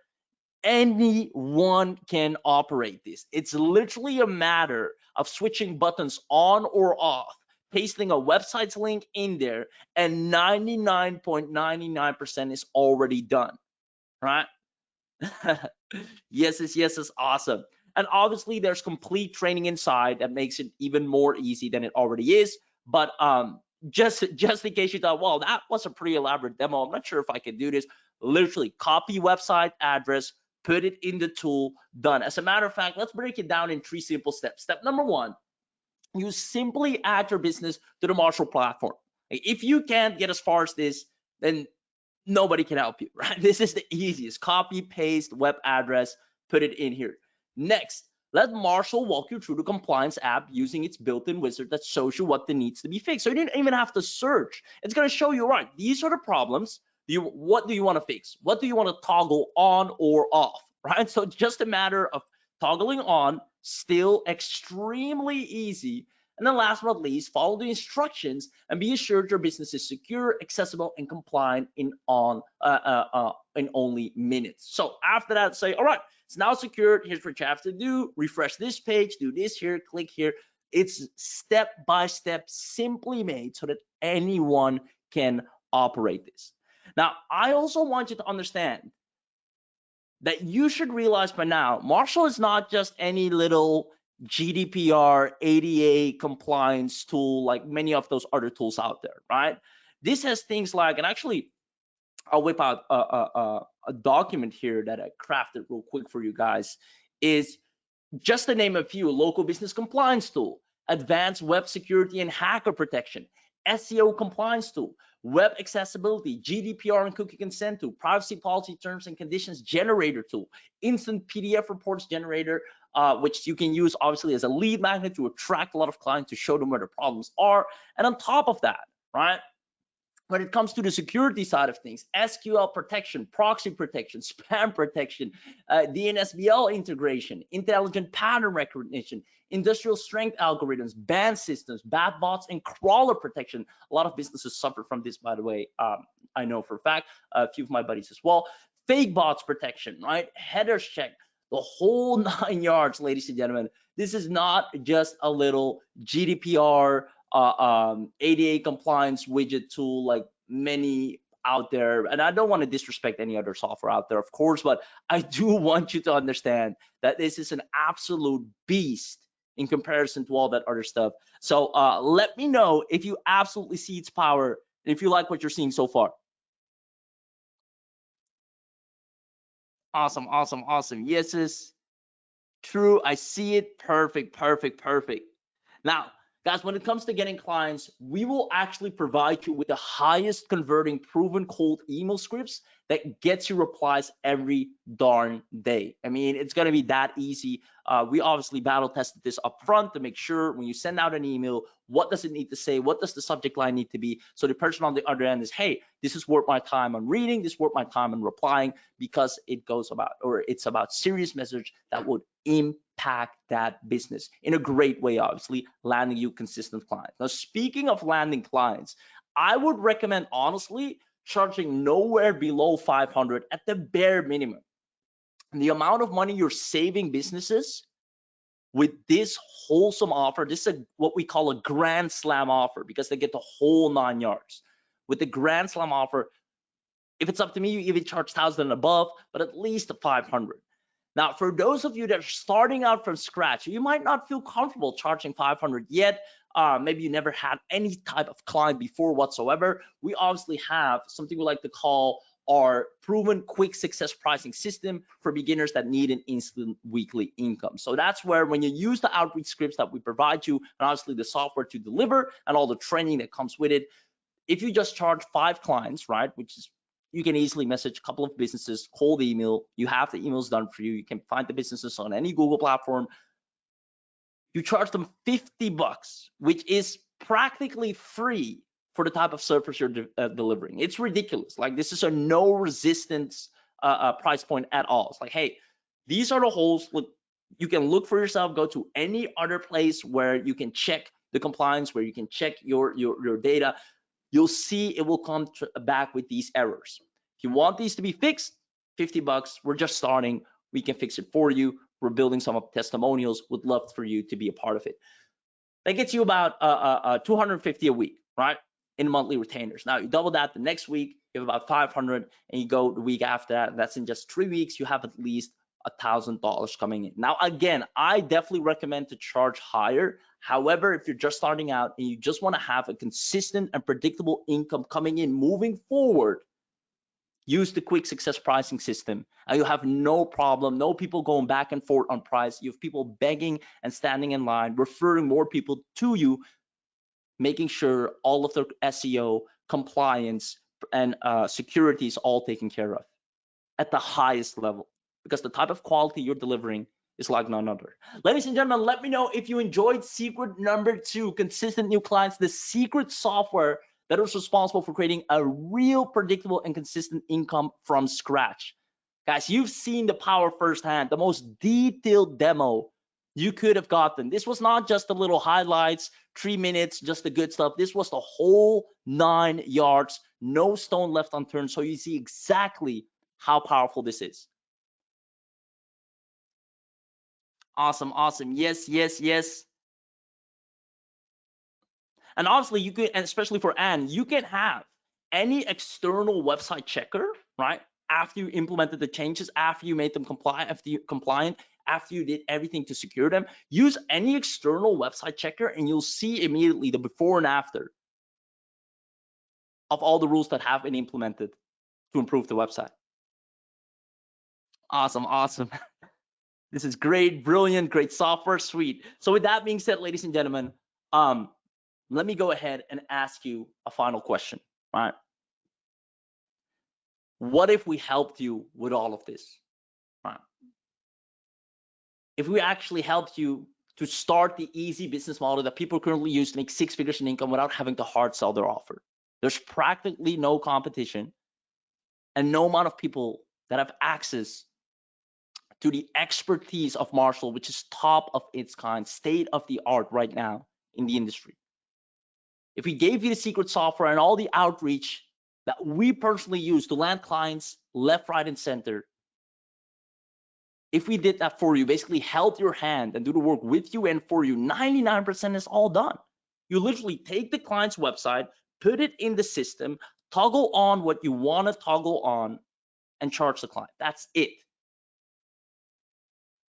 [SPEAKER 1] anyone can operate this. It's literally a matter of switching buttons on or off, pasting a website's link in there, and 99.99% is already done, right? Yes is awesome. And obviously there's complete training inside that makes it even more easy than it already is. But just in case you thought, well, that was a pretty elaborate demo, I'm not sure if I can do this. Literally copy website address, put it in the tool, done. As a matter of fact, let's break it down in 3 simple steps. Step number 1, you simply add your business to the Marshal platform. If you can't get as far as this, then nobody can help you, right? This is the easiest. Copy, paste, web address, put it in here. Next, let Marshal walk you through the compliance app using its built-in wizard that shows you what needs to be fixed. So you didn't even have to search. It's going to show you, right, these are the problems. What do you want to fix? What do you want to toggle on or off, right? So it's just a matter of toggling on, still extremely easy. And then last but not least, follow the instructions and be assured your business is secure, accessible, and compliant in only minutes. So after that, say, all right, it's now secured. Here's what you have to do. Refresh this page, do this here, click here. It's step by step, simply made so that anyone can operate this. Now, I also want you to understand that you should realize by now, Marshal is not just any little GDPR, ADA compliance tool like many of those other tools out there, right? This has things like, and actually, I'll whip out a document here that I crafted real quick for you guys. is, just to name a few: local business compliance tool, advanced web security and hacker protection, SEO compliance tool, web accessibility, GDPR and cookie consent tool, privacy policy terms and conditions generator tool, instant PDF reports generator, which you can use obviously as a lead magnet to attract a lot of clients to show them where the problems are. And on top of that, right, when it comes to the security side of things, SQL protection, proxy protection, spam protection, DNSBL integration, intelligent pattern recognition, industrial strength algorithms, ban systems, bad bots, and crawler protection. A lot of businesses suffer from this, by the way. I know for a fact, a few of my buddies as well. Fake bots protection, right? Headers check, the whole 9 yards, ladies and gentlemen. This is not just a little GDPR ADA compliance widget tool like many out there. And I don't want to disrespect any other software out there, of course, but I do want you to understand that this is an absolute beast in comparison to all that other stuff. So let me know if you absolutely see its power, and if you like what you're seeing so far. Awesome, awesome, awesome. Yes, is true. I see it. Perfect, perfect, perfect. Now, guys, when it comes to getting clients, we will actually provide you with the highest converting proven cold email scripts that gets you replies every darn day. I mean, it's going to be that easy. We obviously battle tested this up front to make sure when you send out an email, what does it need to say? What does the subject line need to be? So the person on the other end is, hey, this is worth my time on reading, this is worth my time on replying, because it goes about, or it's about serious message that would impact that business in a great way, obviously, landing you consistent clients. Now, speaking of landing clients, I would recommend, honestly, charging nowhere below 500 at the bare minimum. And the amount of money you're saving businesses with this wholesome offer, this is what we call a grand slam offer, because they get the whole 9 yards. With the grand slam offer, if it's up to me, you even charge 1,000 and above, but at least 500. Now, for those of you that are starting out from scratch, you might not feel comfortable charging 500 yet. Maybe you never had any type of client before whatsoever. We obviously have something we like to call our proven quick success pricing system for beginners that need an instant weekly income. So that's where, when you use the outreach scripts that we provide you, and obviously the software to deliver and all the training that comes with it, if you just charge 5 clients, right, which is, you can easily message a couple of businesses, cold email, you have the emails done for you, you can find the businesses on any Google platform, you charge them 50 bucks, which is practically free for the type of service you're delivering. It's ridiculous. Like, this is a no resistance price point at all. It's like, hey, these are the holes. Look, you can look for yourself, go to any other place where you can check the compliance, where you can check your data. You'll see it will come back with these errors. If you want these to be fixed, 50 bucks, we're just starting. We can fix it for you. We're building some testimonials. Would love for you to be a part of it. That gets you about 250 a week, right, in monthly retainers. Now, you double that the next week, you have about 500, and you go the week after that. That's in just 3 weeks. You have at least $1,000 coming in. Now, again, I definitely recommend to charge higher. However, if you're just starting out and you just want to have a consistent and predictable income coming in moving forward, use the quick success pricing system, and you have no problem, no people going back and forth on price. You have people begging and standing in line, referring more people to you, making sure all of their SEO compliance and security is all taken care of at the highest level, because the type of quality you're delivering is like none other. Ladies and gentlemen, let me know if you enjoyed secret number 2, consistent new clients, the secret software that is responsible for creating a real predictable and consistent income from scratch. Guys, you've seen the power firsthand, the most detailed demo you could have gotten. This was not just the little highlights, 3 minutes, just the good stuff. This was the whole 9 yards, no stone left unturned. So you see exactly how powerful this is. Awesome, awesome. Yes, yes, yes. And obviously you could, and especially for Anne, you can have any external website checker, right? After you implemented the changes, after you made them compliant, after you did everything to secure them, use any external website checker and you'll see immediately the before and after of all the rules that have been implemented to improve the website. Awesome, awesome. This is great, brilliant, great software, sweet. So with that being said, ladies and gentlemen, let me go ahead and ask you a final question, right? What if we helped you with all of this, right? If we actually helped you to start the easy business model that people currently use to make 6 figures in income without having to hard sell their offer. There's practically no competition and no amount of people that have access to the expertise of Marshall, which is top of its kind, state of the art right now in the industry. If we gave you the secret software and all the outreach that we personally use to land clients left, right, and center, if we did that for you, basically held your hand and do the work with you and for you, 99% is all done. You literally take the client's website, put it in the system, toggle on what you want to toggle on, and charge the client. That's it.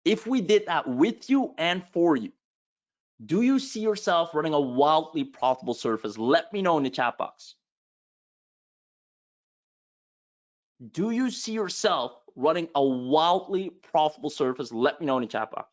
[SPEAKER 1] If we did that with you and for you, do you see yourself running a wildly profitable service? Let me know in the chat box. Do you see yourself running a wildly profitable service? Let me know in the chat box.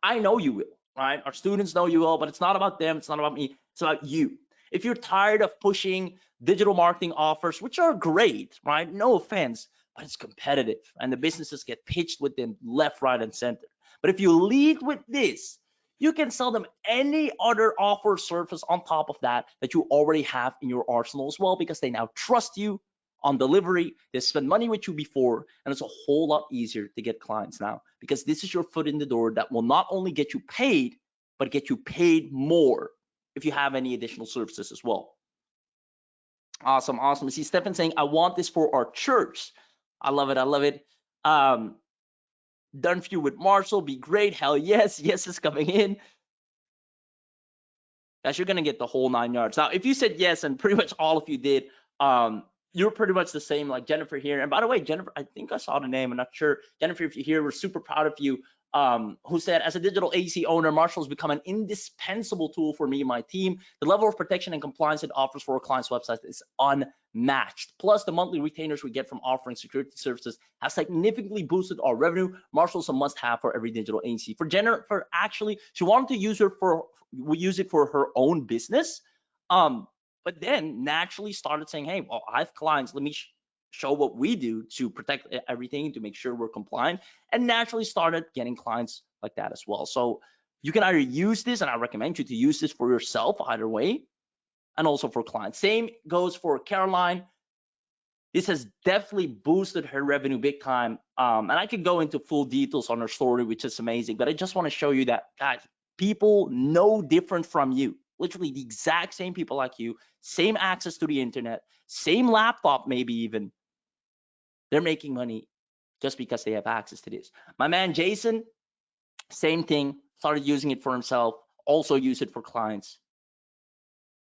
[SPEAKER 1] I know you will, right? Our students know you will, but it's not about them. It's not about me. It's about you. If you're tired of pushing digital marketing offers, which are great, right? No offense, but it's competitive and the businesses get pitched with them left, right, and center. But if you lead with this, you can sell them any other offer service on top of that that you already have in your arsenal as well, because they now trust you on delivery. They spent money with you before, and it's a whole lot easier to get clients now, because this is your foot in the door that will not only get you paid, but get you paid more if you have any additional services as well. Awesome, awesome. I see Stefan saying, I want this for our church. I love it, I love it. Done for you with Marshall, be great. Hell yes, yes is coming in. Guys, you're gonna get the whole 9 yards. Now, if you said yes, and pretty much all of you did, you're pretty much the same like Jennifer here. And by the way, Jennifer, I think I saw the name, I'm not sure. Jennifer, if you're here, we're super proud of you. Who said, as a digital agency owner, Marshall has become an indispensable tool for me and my team. The level of protection and compliance it offers for our clients' websites is unmatched. Plus, the monthly retainers we get from offering security services have significantly boosted our revenue. Marshall's a must-have for every digital agency. For Jennifer, actually, she wanted to use it for her own business. But then naturally started saying, hey, well, I have clients, let me show what we do to protect everything, to make sure we're compliant, and naturally started getting clients like that as well. So you can either use this, and I recommend you to use this for yourself either way, and also for clients. Same goes for Caroline. This has definitely boosted her revenue big time. And I could go into full details on her story, which is amazing, but I just want to show you that, guys, people no different from you, literally the exact same people like you, same access to the internet, same laptop, maybe even, they're making money just because they have access to this. My man Jason, same thing, started using it for himself, also use it for clients.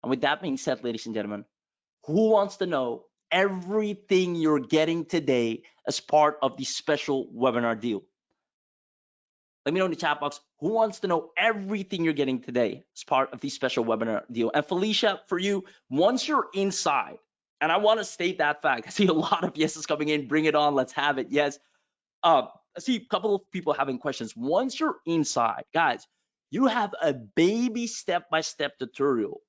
[SPEAKER 1] And with that being said, ladies and gentlemen, who wants to know everything you're getting today as part of the special webinar deal? Let me know in the chat box, who wants to know everything you're getting today as part of the special webinar deal? And Felicia, for you, once you're inside, and I want to state that fact, I see a lot of yeses coming in, bring it on, let's have it, yes. I see a couple of people having questions. Once you're inside, guys, you have a baby step-by-step tutorial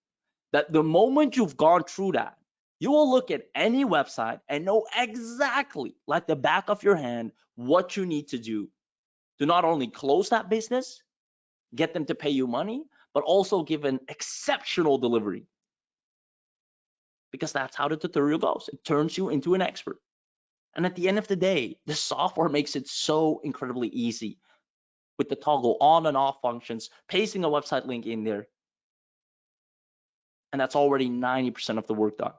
[SPEAKER 1] that the moment you've gone through that, you will look at any website and know exactly, like the back of your hand, what you need to do to not only close that business, get them to pay you money, but also give an exceptional delivery. Because that's how the tutorial goes. It turns you into an expert. And at the end of the day, the software makes it so incredibly easy with the toggle on and off functions, pasting a website link in there. And that's already 90% of the work done.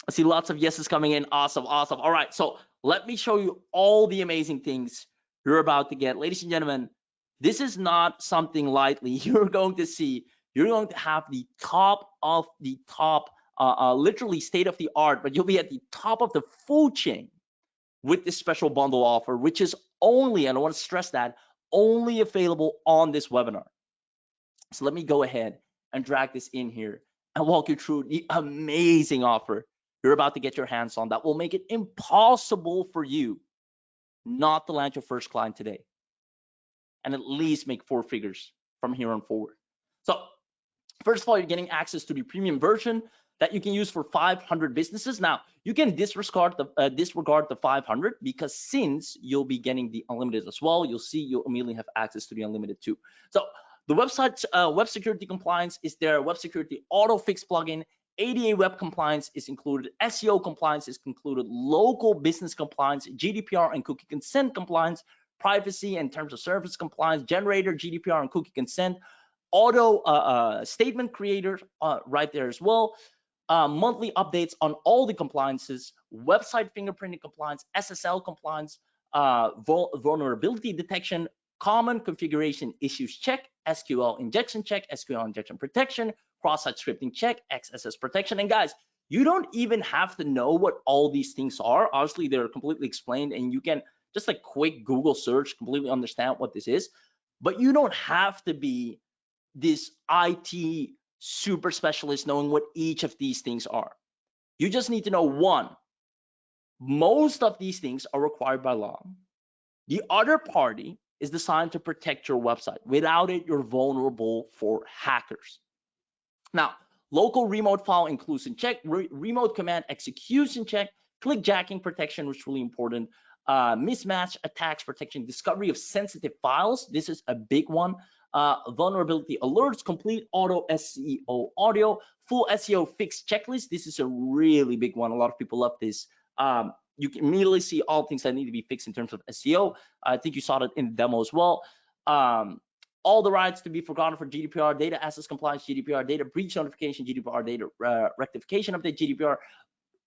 [SPEAKER 1] I see lots of yeses coming in. Awesome, awesome. All right, so let me show you all the amazing things you're about to get. Ladies and gentlemen, this is not something lightly. You're going to see, you're going to have the top of the top, literally state of the art, but you'll be at the top of the food chain with this special bundle offer, which is only, and I want to stress that, only available on this webinar. So let me go ahead and drag this in here and walk you through the amazing offer you're about to get your hands on that will make it impossible for you not to land your first client today, and at least make 4 figures from here on forward. So first of all, you're getting access to the premium version that you can use for 500 businesses. Now, you can disregard the 500 because since you'll be getting the unlimited as well, you'll see you'll immediately have access to the unlimited too. So the website web security compliance is there, web security auto fix plugin, ADA web compliance is included, SEO compliance is included, local business compliance, GDPR and cookie consent compliance, privacy and terms of service compliance, generator, GDPR and cookie consent, auto statement creator right there as well, monthly updates on all the compliances, website fingerprinting compliance, SSL compliance, vulnerability detection, common configuration issues check, SQL injection check, SQL injection protection, cross-site scripting check, XSS protection. And guys, you don't even have to know what all these things are. Obviously, they're completely explained, and you can just like quick Google search completely understand what this is. But you don't have to be this IT super specialist knowing what each of these things are. You just need to know one, most of these things are required by law. The other party is designed to protect your website. Without it, you're vulnerable for hackers. Now, local remote file inclusion check, remote command execution check, clickjacking protection, which is really important, mismatch attacks protection, discovery of sensitive files. This is a big one. Vulnerability alerts, complete auto SEO audio, full SEO fix checklist. This is a really big one. A lot of people love this. You can immediately see all things that need to be fixed in terms of SEO. I think you saw that in the demo as well. All the rights to be forgotten for GDPR, data access compliance, GDPR, data breach notification, GDPR, data rectification update, GDPR.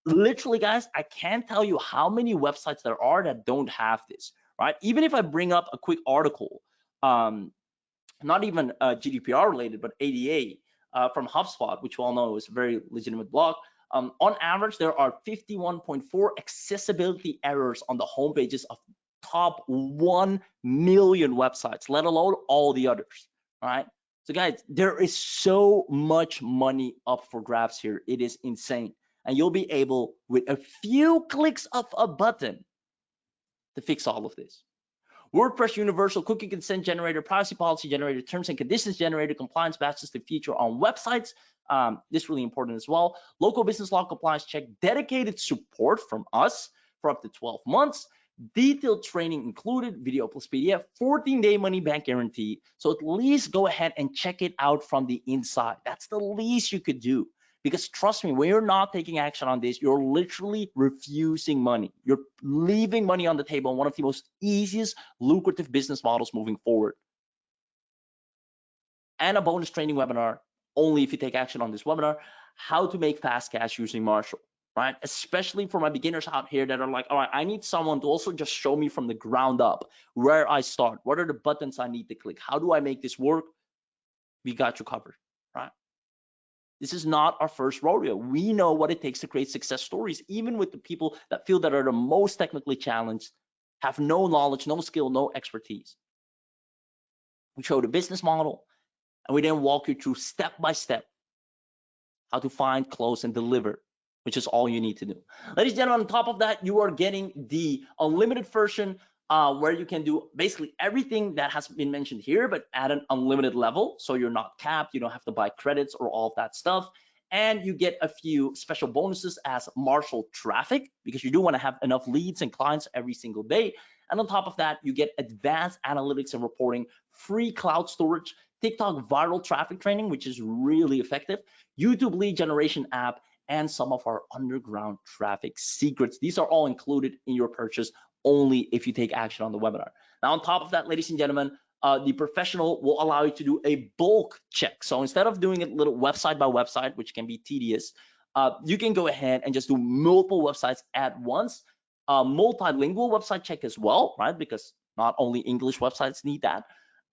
[SPEAKER 1] Literally, guys, I can't tell you how many websites there are that don't have this, right? Even if I bring up a quick article, not even GDPR related, but ADA from HubSpot, which we all know is a very legitimate blog. On average, there are 51.4 accessibility errors on the home pages of top 1 million websites, let alone all the others, right? So guys, there is so much money up for grabs here. It is insane. And you'll be able, with a few clicks of a button, to fix all of this. WordPress Universal Cookie Consent Generator, Privacy Policy Generator, Terms and Conditions Generator, Compliance Badges to feature on websites. This is really important as well. Local Business Law Compliance Check, dedicated support from us for up to 12 months. Detailed training included, video plus PDF, 14-day money back guarantee. So at least go ahead and check it out from the inside. That's the least you could do. Because trust me, when you're not taking action on this, you're literally refusing money. You're leaving money on the table, one of the most easiest, lucrative business models moving forward. And a bonus training webinar, only if you take action on this webinar, how to make fast cash using Marshal, right? Especially for my beginners out here that are like, all right, I need someone to also just show me from the ground up where I start. What are the buttons I need to click? How do I make this work? We got you covered, right? This is not our first rodeo. We know what it takes to create success stories, even with the people that feel that are the most technically challenged, have no knowledge, no skill, no expertise. We show the business model, and we then walk you through step by step how to find, close, and deliver, which is all you need to do. Ladies and gentlemen, on top of that, you are getting the unlimited version where you can do basically everything that has been mentioned here, but at an unlimited level. So you're not capped, you don't have to buy credits or all of that stuff. And you get a few special bonuses as Marshal traffic, because you do want to have enough leads and clients every single day. And on top of that, you get advanced analytics and reporting, free cloud storage, TikTok viral traffic training, which is really effective, YouTube lead generation app, and some of our underground traffic secrets. These are all included in your purchase only if you take action on the webinar. Now, on top of that, ladies and gentlemen, the professional will allow you to do a bulk check. So instead of doing it little website by website, which can be tedious, you can go ahead and just do multiple websites at once. Multilingual website check as well, right? Because not only English websites need that.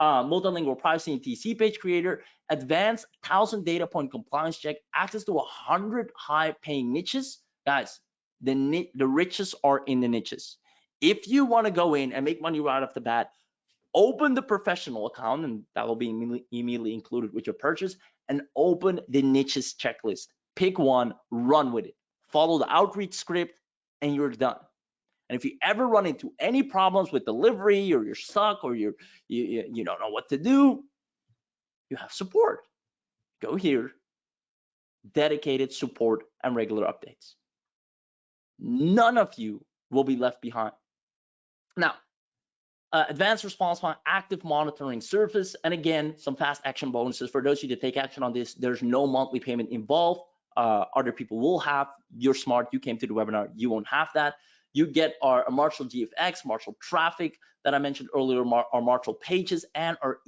[SPEAKER 1] Multilingual privacy and TC page creator, advanced 1,000 data point compliance check, access to 100 high paying niches. Guys, the riches are in the niches. If you want to go in and make money right off the bat, open the professional account, and that will be immediately included with your purchase, and open the niches checklist. Pick one, run with it. Follow the outreach script, and you're done. And if you ever run into any problems with delivery, or you're stuck, or you don't know what to do, you have support. Go here, dedicated support and regular updates. None of you will be left behind. Now, advanced response time, active monitoring service, and again, some fast action bonuses. For those of you that take action on this, there's no monthly payment involved. Other people will have. You're smart, you came to the webinar, you won't have that. You get our Marshal GFX, Marshal Traffic that I mentioned earlier, our Marshal Pages, and our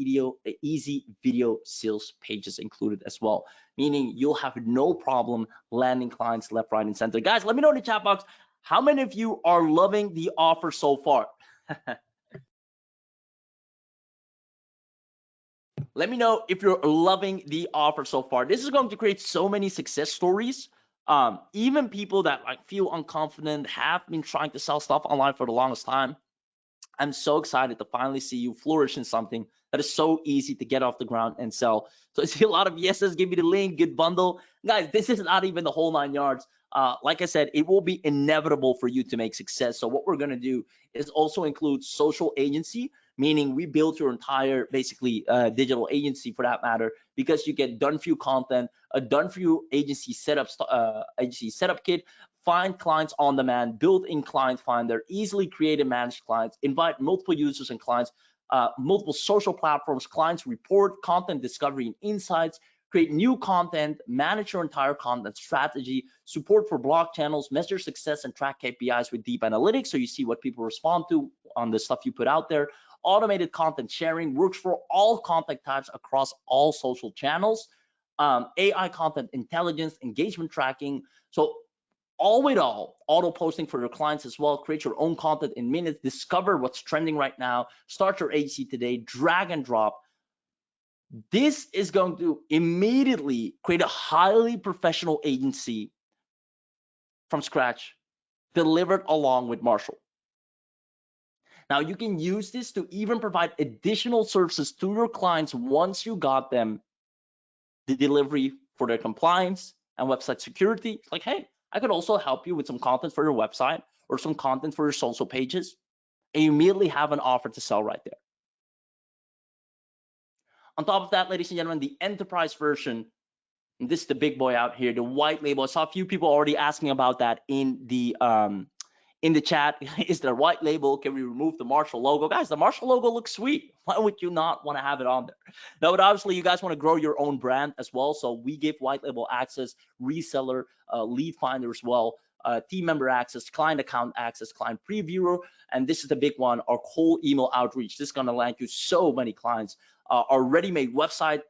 [SPEAKER 1] easy video sales pages included as well, meaning you'll have no problem landing clients left, right, and center. Guys, let me know in the chat box, how many of you are loving the offer so far? Let me know if you're loving the offer so far. This is going to create so many success stories. Even people that like feel unconfident, have been trying to sell stuff online for the longest time. I'm so excited to finally see you flourish in something that is so easy to get off the ground and sell. So I see a lot of yeses, give me the link, good bundle. Guys, this is not even the whole 9 yards. Like I said, it will be inevitable for you to make success. So what we're gonna do is also include social agency, meaning we built your entire basically digital agency for that matter, because you get done for you content, a done for you agency setup kit, find clients on demand, built-in client finder, easily create and manage clients, invite multiple users and clients, multiple social platforms, clients report, content discovery and insights, create new content, manage your entire content strategy, support for blog channels, measure success and track KPIs with deep analytics so you see what people respond to on the stuff you put out there. Automated content sharing works for all content types across all social channels. AI content intelligence, engagement tracking. So all with all, auto posting for your clients as well. Create your own content in minutes, discover what's trending right now, start your agency today, drag and drop. This is going to immediately create a highly professional agency from scratch, delivered along with Marshal. Now you can use this to even provide additional services to your clients once you got them the delivery for their compliance and website security. It's like, hey, I could also help you with some content for your website or some content for your social pages, and you immediately have an offer to sell right there. On top of that, ladies and gentlemen, the enterprise version, and this is the big boy out here, the white label. I saw a few people already asking about that in the chat. Is there white label? Can we remove the Marshal logo? Guys, the Marshal logo looks sweet. Why would you not want to have it on there? No, but obviously you guys want to grow your own brand as well. So we give white label access, reseller, lead finder as well, team member access, client account access, client previewer, and this is the big one, our cold email outreach. This is going to land you so many clients. Our ready-made website.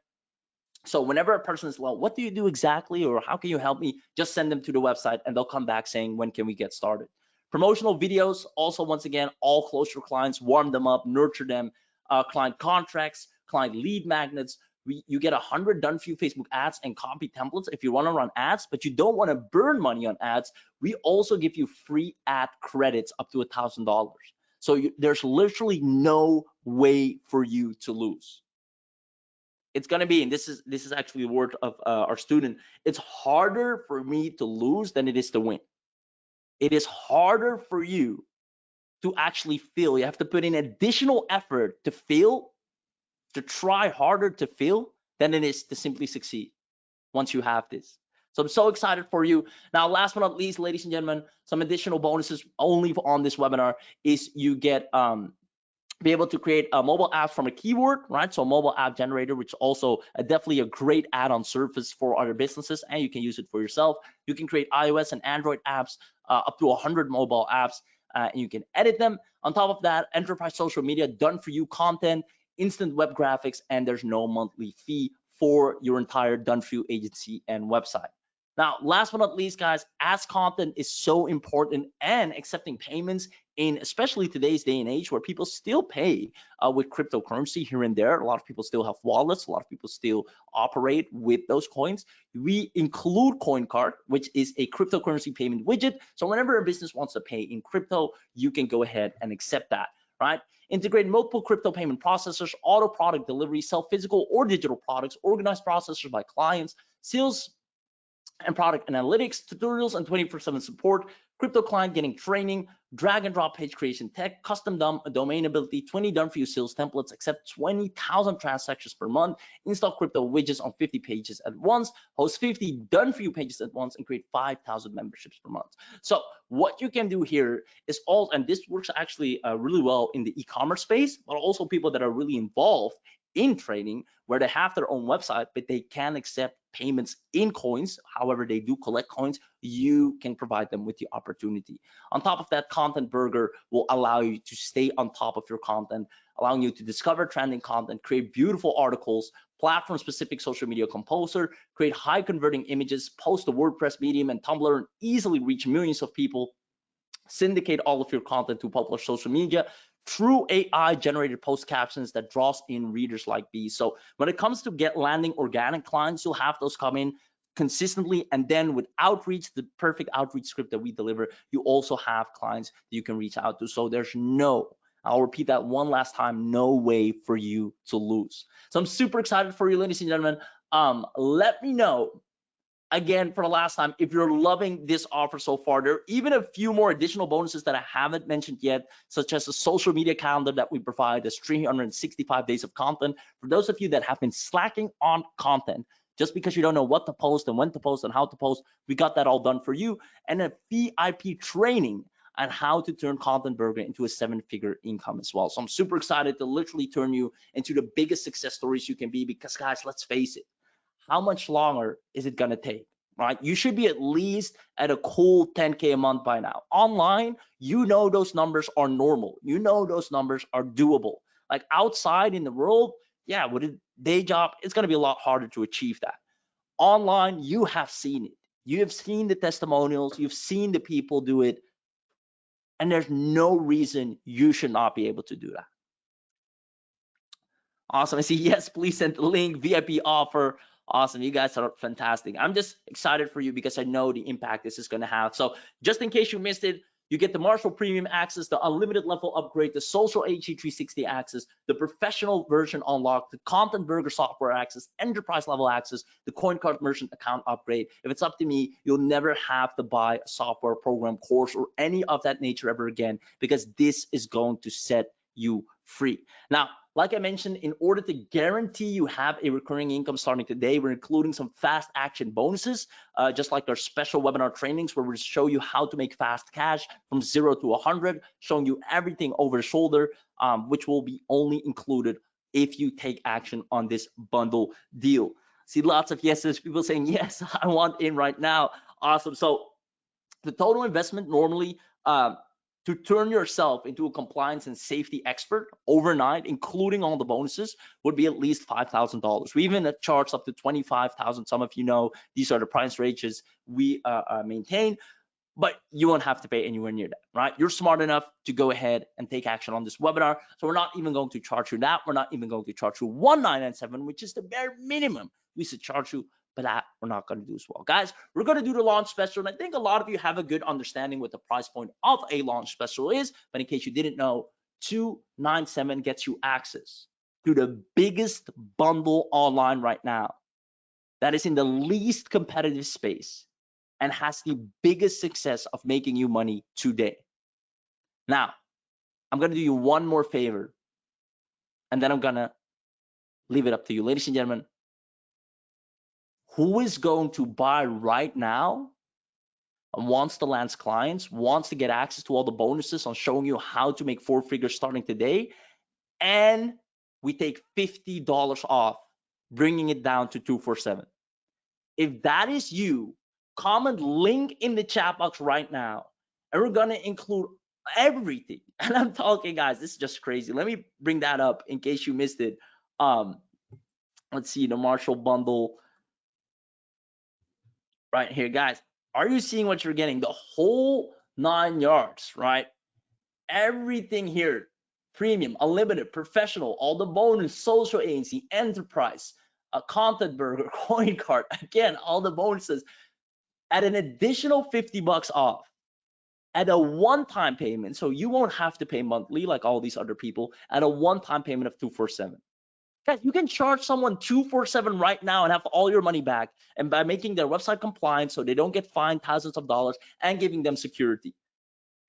[SPEAKER 1] So whenever a person is, well, what do you do exactly, or how can you help me? Just send them to the website and they'll come back saying, when can we get started? Promotional videos, also, once again, all close your clients, warm them up, nurture them. Client contracts, client lead magnets. You get 100 done for you Facebook ads and copy templates if you want to run ads, but you don't want to burn money on ads. We also give you free ad credits up to $1,000. So there's literally no way for you to lose. It's going to be, and this is actually the word of our student, it's harder for me to lose than it is to win. It is harder for you to actually fail. You have to put in additional effort to fail, to try harder to fail, than it is to simply succeed once you have this. So I'm so excited for you. Now, last but not least, ladies and gentlemen, some additional bonuses only on this webinar is you get be able to create a mobile app from a keyword, right? So mobile app generator, which also definitely a great add-on service for other businesses, and you can use it for yourself. You can create iOS and Android apps, up to 100 mobile apps, and you can edit them. On top of that, enterprise social media, done for you content, instant web graphics, and there's no monthly fee for your entire done for you agency and website. Now, last but not least, guys, as content is so important, and accepting payments in especially today's day and age where people still pay with cryptocurrency here and there. A lot of people still have wallets. A lot of people still operate with those coins. We include CoinCard, which is a cryptocurrency payment widget. So whenever a business wants to pay in crypto, you can go ahead and accept that, right? Integrate multiple crypto payment processors, auto product delivery, sell physical or digital products, organized processors by clients, sales and product analytics, tutorials, and 24/7 support. crypto client getting training, drag and drop page creation tech, custom domain ability, 20 done for you sales templates, accept 20,000 transactions per month, install crypto widgets on 50 pages at once, host 50 done for you pages at once, and create 5,000 memberships per month. So what you can do here is all, and this works actually really well in the e-commerce space, but also people that are really involved in trading where they have their own website, but they can accept payments in coins. However, they do collect coins. You can provide them with the opportunity. On top of that, Content Burger will allow you to stay on top of your content, allowing you to discover trending content, create beautiful articles, platform specific social media composer, create high converting images, post to WordPress, Medium, and Tumblr, and easily reach millions of people, syndicate all of your content to popular social media through AI generated post captions that draws in readers like bees. So when it comes to get landing organic clients, you'll have those come in consistently, and then with outreach, the perfect outreach script that we deliver, you also have clients that you can reach out to. So there's no, I'll repeat that one last time, no way for you to lose. So I'm super excited for you, ladies and gentlemen. Let me know again for the last time if you're loving this offer so far. There are even a few more additional bonuses that I haven't mentioned yet, such as a social media calendar that we provide. There's 365 days of content for those of you that have been slacking on content just because you don't know what to post and when to post and how to post. We got that all done for you, and a VIP training on how to turn Content Burger into a 7-figure income as well. So I'm super excited to literally turn you into the biggest success stories you can be, because guys, let's face it, how much longer is it going to take, right? You should be at least at a cool 10K a month by now. Online, you know those numbers are normal. You know those numbers are doable. Like outside in the world, yeah, with a day job, it's going to be a lot harder to achieve that. Online, you have seen it. You have seen the testimonials. You've seen the people do it. And there's no reason you should not be able to do that. Awesome. I see. Yes, please send the link. VIP offer. Awesome. You guys are fantastic. I'm just excited for you because I know the impact this is going to have. So just in case you missed it, you get the Marshal Premium access, the unlimited level upgrade, the social HE360 access, the professional version unlocked, the Content Burger software access, enterprise level access, the CoinCard merchant account upgrade. If it's up to me, you'll never have to buy a software program course or any of that nature ever again, because this is going to set you free. Now, like I mentioned, in order to guarantee you have a recurring income starting today, we're including some fast action bonuses, just like our special webinar trainings where we show you how to make fast cash from 0 to 100, showing you everything over the shoulder, which will be only included if you take action on this bundle deal. See lots of yeses, people saying, yes, I want in right now. Awesome. So the total investment normally, to turn yourself into a compliance and safety expert overnight, including all the bonuses, would be at least $5,000. We even charge up to $25,000. Some of you know these are the price ranges we maintain, but you won't have to pay anywhere near that, right? You're smart enough to go ahead and take action on this webinar. So we're not even going to charge you that. We're not even going to charge you $1,997, which is the bare minimum we should charge you, but that we're not going to do as well. Guys, we're going to do the launch special, and I think a lot of you have a good understanding what the price point of a launch special is, but in case you didn't know, $297 gets you access to the biggest bundle online right now that is in the least competitive space and has the biggest success of making you money today. Now, I'm going to do you one more favor, and then I'm going to leave it up to you. Ladies and gentlemen, who is going to buy right now and wants to land clients, wants to get access to all the bonuses on showing you how to make 4 figures starting today, and we take $50 off, bringing it down to $247. If that is you, comment link in the chat box right now, and we're gonna include everything. And I'm talking, guys, this is just crazy. Let me bring that up in case you missed it. Let's see, the Marshall bundle right here, guys. Are you seeing what you're getting? The whole 9 yards, right? Everything here, premium, unlimited, professional, all the bonus, social agency, enterprise, a Content Burger, coin card, again, all the bonuses at an additional $50 off at a one-time payment. So you won't have to pay monthly like all these other people, at a one-time payment of $247. Guys, you can charge someone 247 right now and have all your money back, and by making their website compliant so they don't get fined thousands of dollars and giving them security.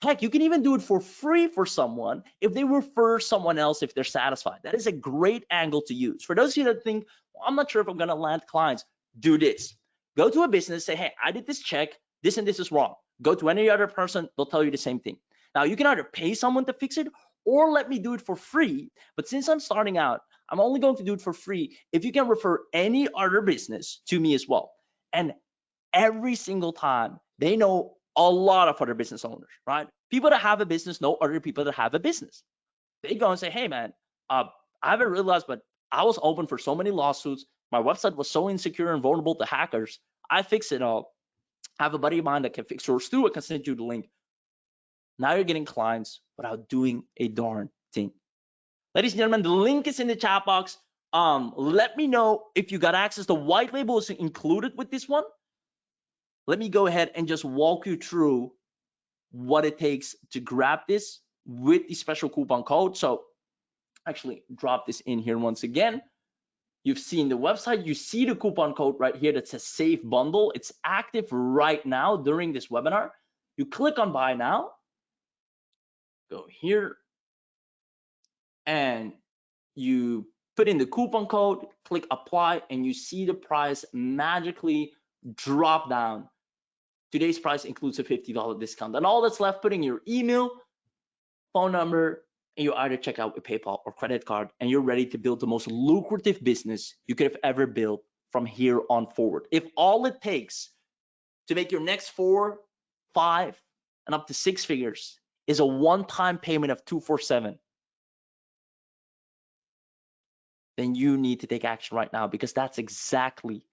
[SPEAKER 1] Heck, you can even do it for free for someone if they refer someone else if they're satisfied. That is a great angle to use. For those of you that think, well, I'm not sure if I'm going to land clients, do this. Go to a business, say, hey, I did this check, this and this is wrong. Go to any other person, they'll tell you the same thing. Now, you can either pay someone to fix it or let me do it for free. But since I'm starting out, I'm only going to do it for free if you can refer any other business to me as well. And every single time, they know a lot of other business owners, right? People that have a business know other people that have a business. They go and say, hey man, I haven't realized, but I was open for so many lawsuits. My website was so insecure and vulnerable to hackers. I fix it all. I have a buddy of mine that can fix yours too. I can send you the link. Now you're getting clients without doing a darn thing. Ladies and gentlemen, the link is in the chat box. Let me know if you got access. The white label is included with this one. Let me go ahead and just walk you through what it takes to grab this with the special coupon code. So actually drop this in here once again. You've seen the website, you see the coupon code right here that says save bundle. It's active right now during this webinar. You click on buy now, go here, and you put in the coupon code, click apply, and you see the price magically drop down. Today's price includes a $50 discount. And all that's left, putting your email, phone number, and you either check out with PayPal or credit card, and you're ready to build the most lucrative business you could have ever built from here on forward. If all it takes to make your next 4, 5, and up to 6 figures is a one-time payment of 247, then you need to take action right now, because that's exactly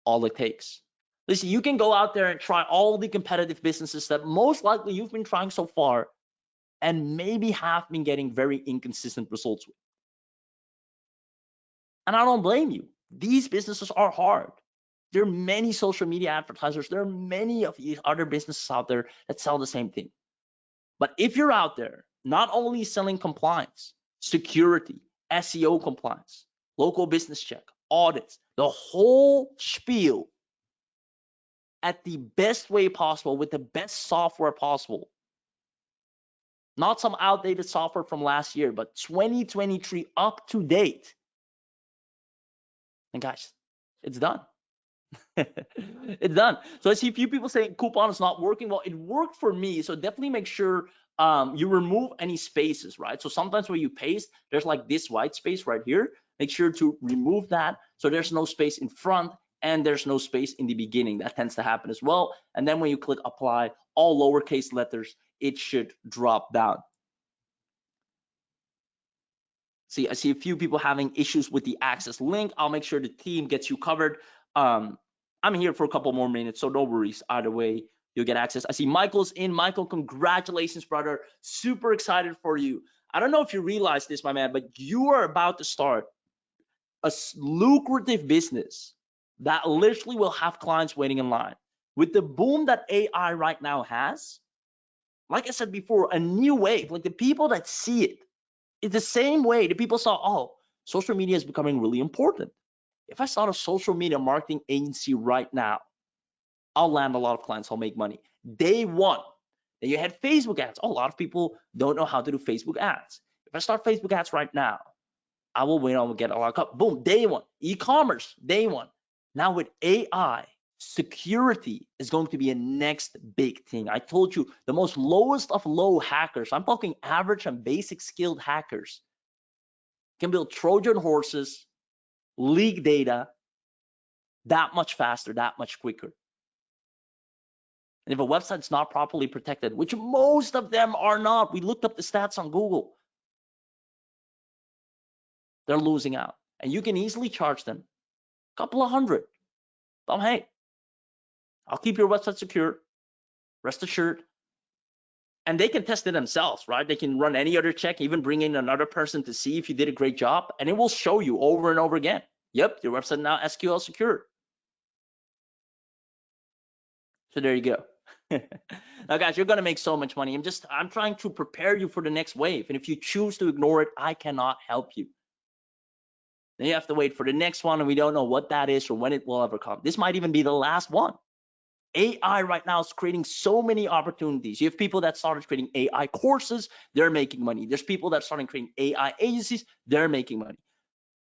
[SPEAKER 1] all it takes. Listen, you can go out there and try all the competitive businesses that most likely you've been trying so far and maybe have been getting very inconsistent results with. And I don't blame you. These businesses are hard. There are many social media advertisers. There are many of these other businesses out there that sell the same thing. But if you're out there not only selling compliance, security, SEO compliance, local business check, audits, the whole spiel at the best way possible with the best software possible, not some outdated software from last year, but 2023 up to date, and guys, it's done. It's done. So I see a few people saying coupon is not working. Well, it worked for me. So definitely make sure you remove any spaces, right? So sometimes when you paste, there's like this white space right here. Make sure to remove that so there's no space in front and there's no space in the beginning. That tends to happen as well. And then when you click apply, all lowercase letters, it should drop down. See, I see a few people having issues with the access link. I'll make sure the team gets you covered. I'm here for a couple more minutes, so no worries. Either way, you'll get access. I see Michael's in. Michael, congratulations, brother. Super excited for you. I don't know if you realize this, my man, but you are about to start a lucrative business that literally will have clients waiting in line. With the boom that AI right now has, like I said before, a new wave, like the people that see it, it's the same way the people saw, oh, social media is becoming really important. If I start a social media marketing agency right now, I'll land a lot of clients, I'll make money. Day one, then you had Facebook ads. Oh, a lot of people don't know how to do Facebook ads. If I start Facebook ads right now, I will win, I will get a lot of, boom, day one. E-commerce, day one. Now with AI, security is going to be a next big thing. I told you, the most lowest of low hackers, I'm talking average and basic skilled hackers, can build Trojan horses, leak data that much faster, that much quicker. And if a website's not properly protected, which most of them are not, we looked up the stats on Google, they're losing out. And you can easily charge them a couple of hundred. But hey, I'll keep your website secure, rest assured. And they can test it themselves, right? They can run any other check, even bring in another person to see if you did a great job, and it will show you over and over again. Yep, your website now SQL secure. So there you go. Now, guys, you're gonna make so much money. I'm trying to prepare you for the next wave. And if you choose to ignore it, I cannot help you. Then you have to wait for the next one, and we don't know what that is or when it will ever come. This might even be the last one. AI right now is creating so many opportunities. You have people that started creating AI courses, they're making money. There's people that started creating AI agencies, they're making money.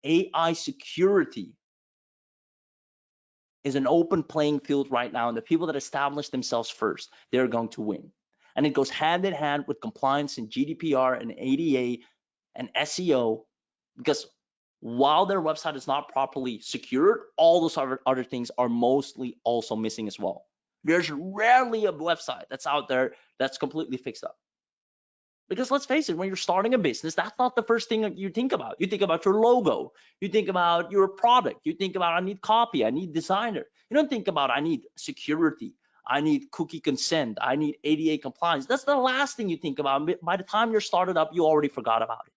[SPEAKER 1] AI security is an open playing field right now, and the people that establish themselves first, they're going to win. And it goes hand in hand with compliance and GDPR and ADA and SEO, because while their website is not properly secured, all those other things are mostly also missing as well. There's rarely a website that's out there that's completely fixed up. Because let's face it, when you're starting a business, that's not the first thing that you think about. You think about your logo, you think about your product, you think about I need copy, I need designer. You don't think about I need security, I need cookie consent, I need ADA compliance. That's the last thing you think about. By the time you're started up, you already forgot about it.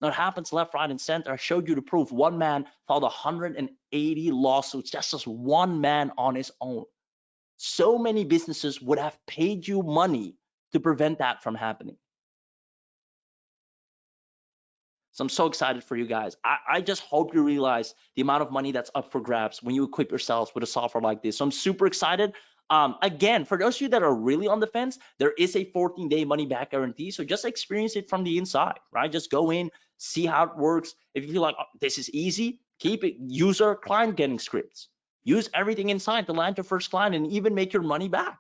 [SPEAKER 1] Now it happens left, right, and center. I showed you the proof. One man filed 180 lawsuits, just as one man on his own. So many businesses would have paid you money to prevent that from happening. So I'm so excited for you guys. I just hope you realize the amount of money that's up for grabs when you equip yourselves with a software like this. So I'm super excited. Again, for those of you that are really on the fence, there is a 14-day money back guarantee. So just experience it from the inside, right? Just go in, see how it works. If you feel like, oh, this is easy, keep it. Use our client getting scripts. Use everything inside to land your first client and even make your money back.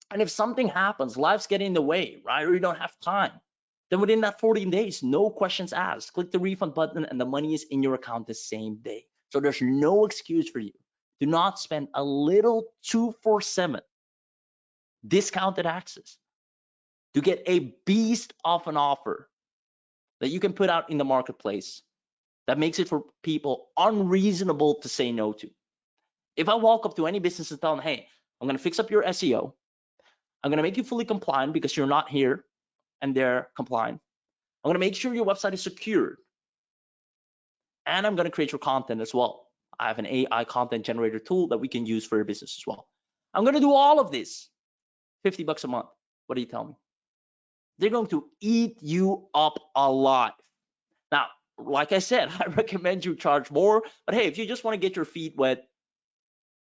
[SPEAKER 1] And if something happens, life's getting in the way, right? Or you don't have time, then within that 14 days, no questions asked. Click the refund button and the money is in your account the same day. So there's no excuse for you. Do not spend a little 247 discounted access to get a beast of an offer that you can put out in the marketplace that makes it for people unreasonable to say no to. If I walk up to any business and tell them, hey, I'm going to fix up your SEO, I'm going to make you fully compliant because you're not here and they're compliant. I'm going to make sure your website is secured. And I'm going to create your content as well. I have an AI content generator tool that we can use for your business as well. I'm going to do all of this, 50 bucks a month. What do you tell me? They're going to eat you up alive. Now, like I said, I recommend you charge more. But hey, if you just want to get your feet wet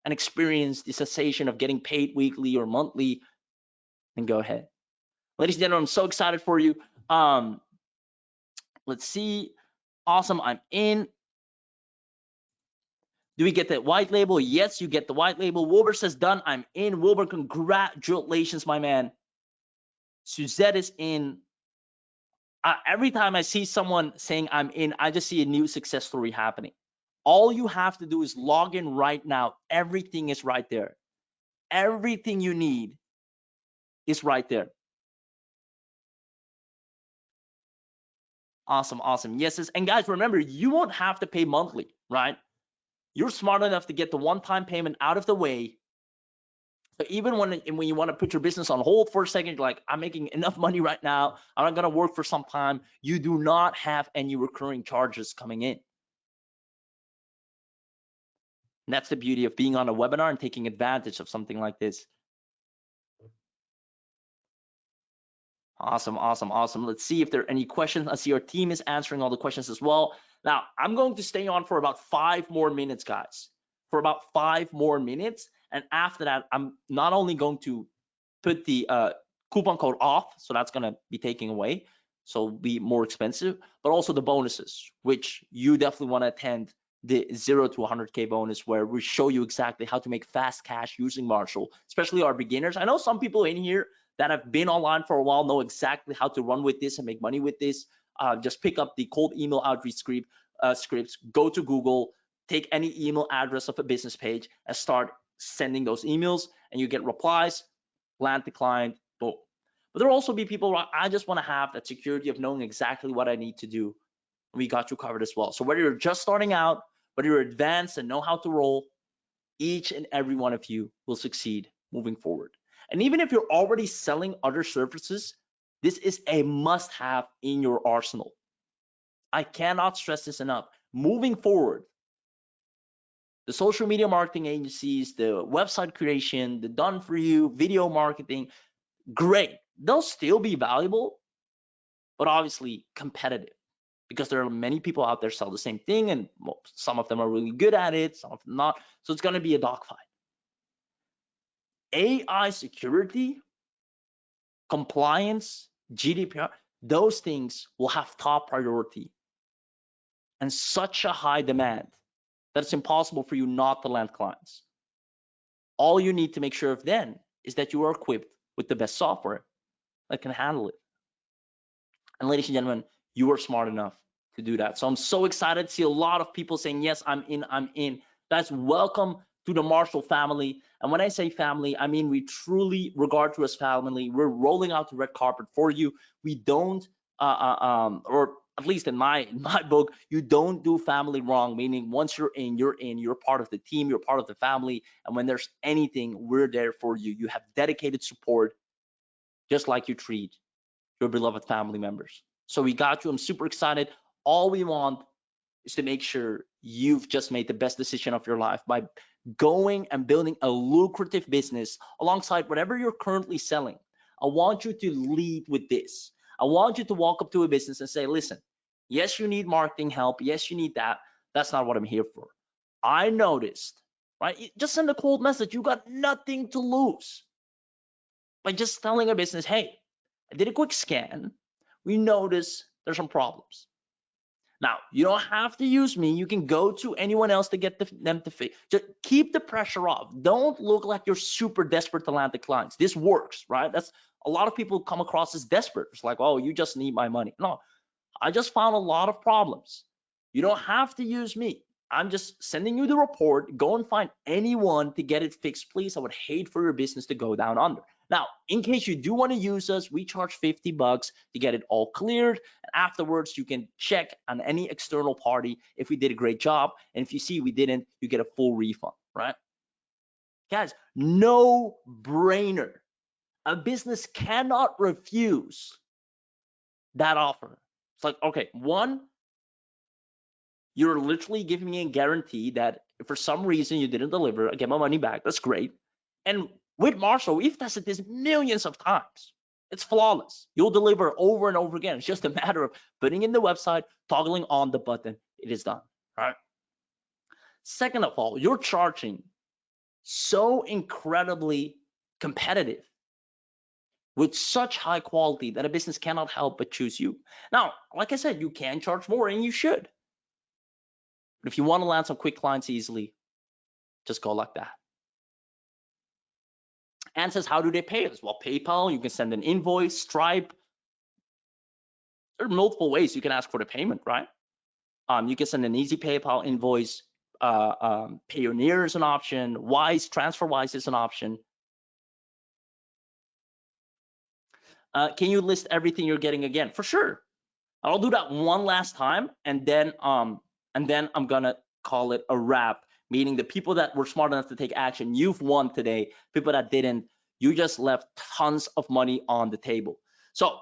[SPEAKER 1] and experience the sensation of getting paid weekly or monthly, then go ahead. Ladies and gentlemen, I'm so excited for you. Let's see. Awesome, I'm in. Do we get the white label? Yes, you get the white label. Wilbur says done, I'm in. Wilbur, congratulations, my man. Suzette is in. Every time I see someone saying I'm in, I just see a new success story happening. All you have to do is log in right now. Everything is right there. Everything you need is right there. Awesome, awesome. Yes, and guys, remember, you won't have to pay monthly, right? You're smart enough to get the one-time payment out of the way. So even when you want to put your business on hold for a second, you're like, I'm making enough money right now, I'm not going to work for some time, you do not have any recurring charges coming in. And that's the beauty of being on a webinar and taking advantage of something like this. Awesome, awesome, awesome. Let's see if there are any questions. I see our team is answering all the questions as well. Now, I'm going to stay on for about 5 more minutes, guys. For about 5 more minutes. And after that, I'm not only going to put the coupon code off, so that's going to be taken away, so it'll be more expensive, but also the bonuses, which you definitely want to attend the 0 to 100K bonus, where we show you exactly how to make fast cash using Marshal, especially our beginners. I know some people in here that have been online for a while know exactly how to run with this and make money with this. Just pick up the cold email outreach scripts, go to Google, take any email address of a business page and start sending those emails, and you get replies, land the client, boom. But there'll also be people, I just want to have that security of knowing exactly what I need to do. We got you covered as well. So whether you're just starting out, whether you're advanced and know how to roll, each and every one of you will succeed moving forward. And even if you're already selling other services, this is a must-have in your arsenal. I cannot stress this enough. Moving forward, the social media marketing agencies, the website creation, the done for you, video marketing, great. They'll still be valuable, but obviously competitive. because there are many people out there sell the same thing, and some of them are really good at it, some of them not. So it's going to be a dogfight. AI security, compliance, GDPR, those things will have top priority and such a high demand that it's impossible for you not to land clients. All you need to make sure of then is that you are equipped with the best software that can handle it. And ladies and gentlemen, you are smart enough to do that. So I'm so excited to see a lot of people saying, yes, I'm in, I'm in. Guys, welcome to the Marshal family. And when I say family, I mean we truly regard you as family. We're rolling out the red carpet for you. We don't, or at least in my book, you don't do family wrong, meaning once you're in, you're part of the team, you're part of the family. And when there's anything, we're there for you. You have dedicated support, just like you treat your beloved family members. So we got you. I'm super excited. All we want is to make sure you've just made the best decision of your life by going and building a lucrative business alongside whatever you're currently selling. I want you to lead with this. I want you to walk up to a business and say, listen, yes, you need marketing help. Yes, you need that. That's not what I'm here for. I noticed, right? Just send a cold message. You got nothing to lose by just telling a business, hey, I did a quick scan. We notice there's some problems. Now, you don't have to use me. You can go to anyone else to get them to fix. Just keep the pressure off. Don't look like you're super desperate to land the clients. This works, right? That's a lot of people come across as desperate. It's like, oh, you just need my money. No, I just found a lot of problems. You don't have to use me. I'm just sending you the report. Go and find anyone to get it fixed, please. I would hate for your business to go down under. Now, in case you do want to use us, we charge $50 to get it all cleared. And afterwards, you can check on any external party if we did a great job. And if you see we didn't, you get a full refund, right? Guys, no brainer. A business cannot refuse that offer. It's like, okay, one, you're literally giving me a guarantee that if for some reason you didn't deliver, I get my money back. That's great. And with Marshall, we've tested this millions of times. It's flawless. You'll deliver over and over again. It's just a matter of putting in the website, toggling on the button. It is done, right? Second of all, you're charging so incredibly competitive with such high quality that a business cannot help but choose you. Now, like I said, you can charge more and you should. But if you want to land some quick clients easily, just go like that. And says, how do they pay us? Well, PayPal, you can send an invoice, Stripe. There are multiple ways you can ask for the payment, right? You can send an easy PayPal invoice. Payoneer is an option. Wise, TransferWise is an option. Can you list everything you're getting again? For sure. I'll do that one last time, and then I'm gonna call it a wrap. Meaning the people that were smart enough to take action, you've won today. People that didn't, you just left tons of money on the table. So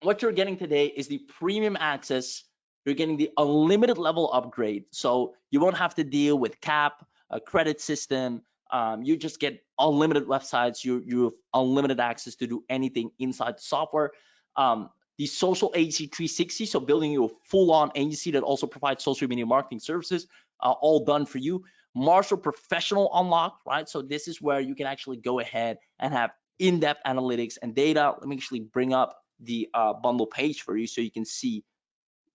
[SPEAKER 1] what you're getting today is the premium access. You're getting the unlimited level upgrade. So you won't have to deal with cap, a credit system. You just get unlimited websites. You have unlimited access to do anything inside the software. The social agency 360, so building you a full-on agency that also provides social media marketing services, all done for you. Marshal Professional Unlock, right? So this is where you can actually go ahead and have in-depth analytics and data. Let me actually bring up the bundle page for you so you can see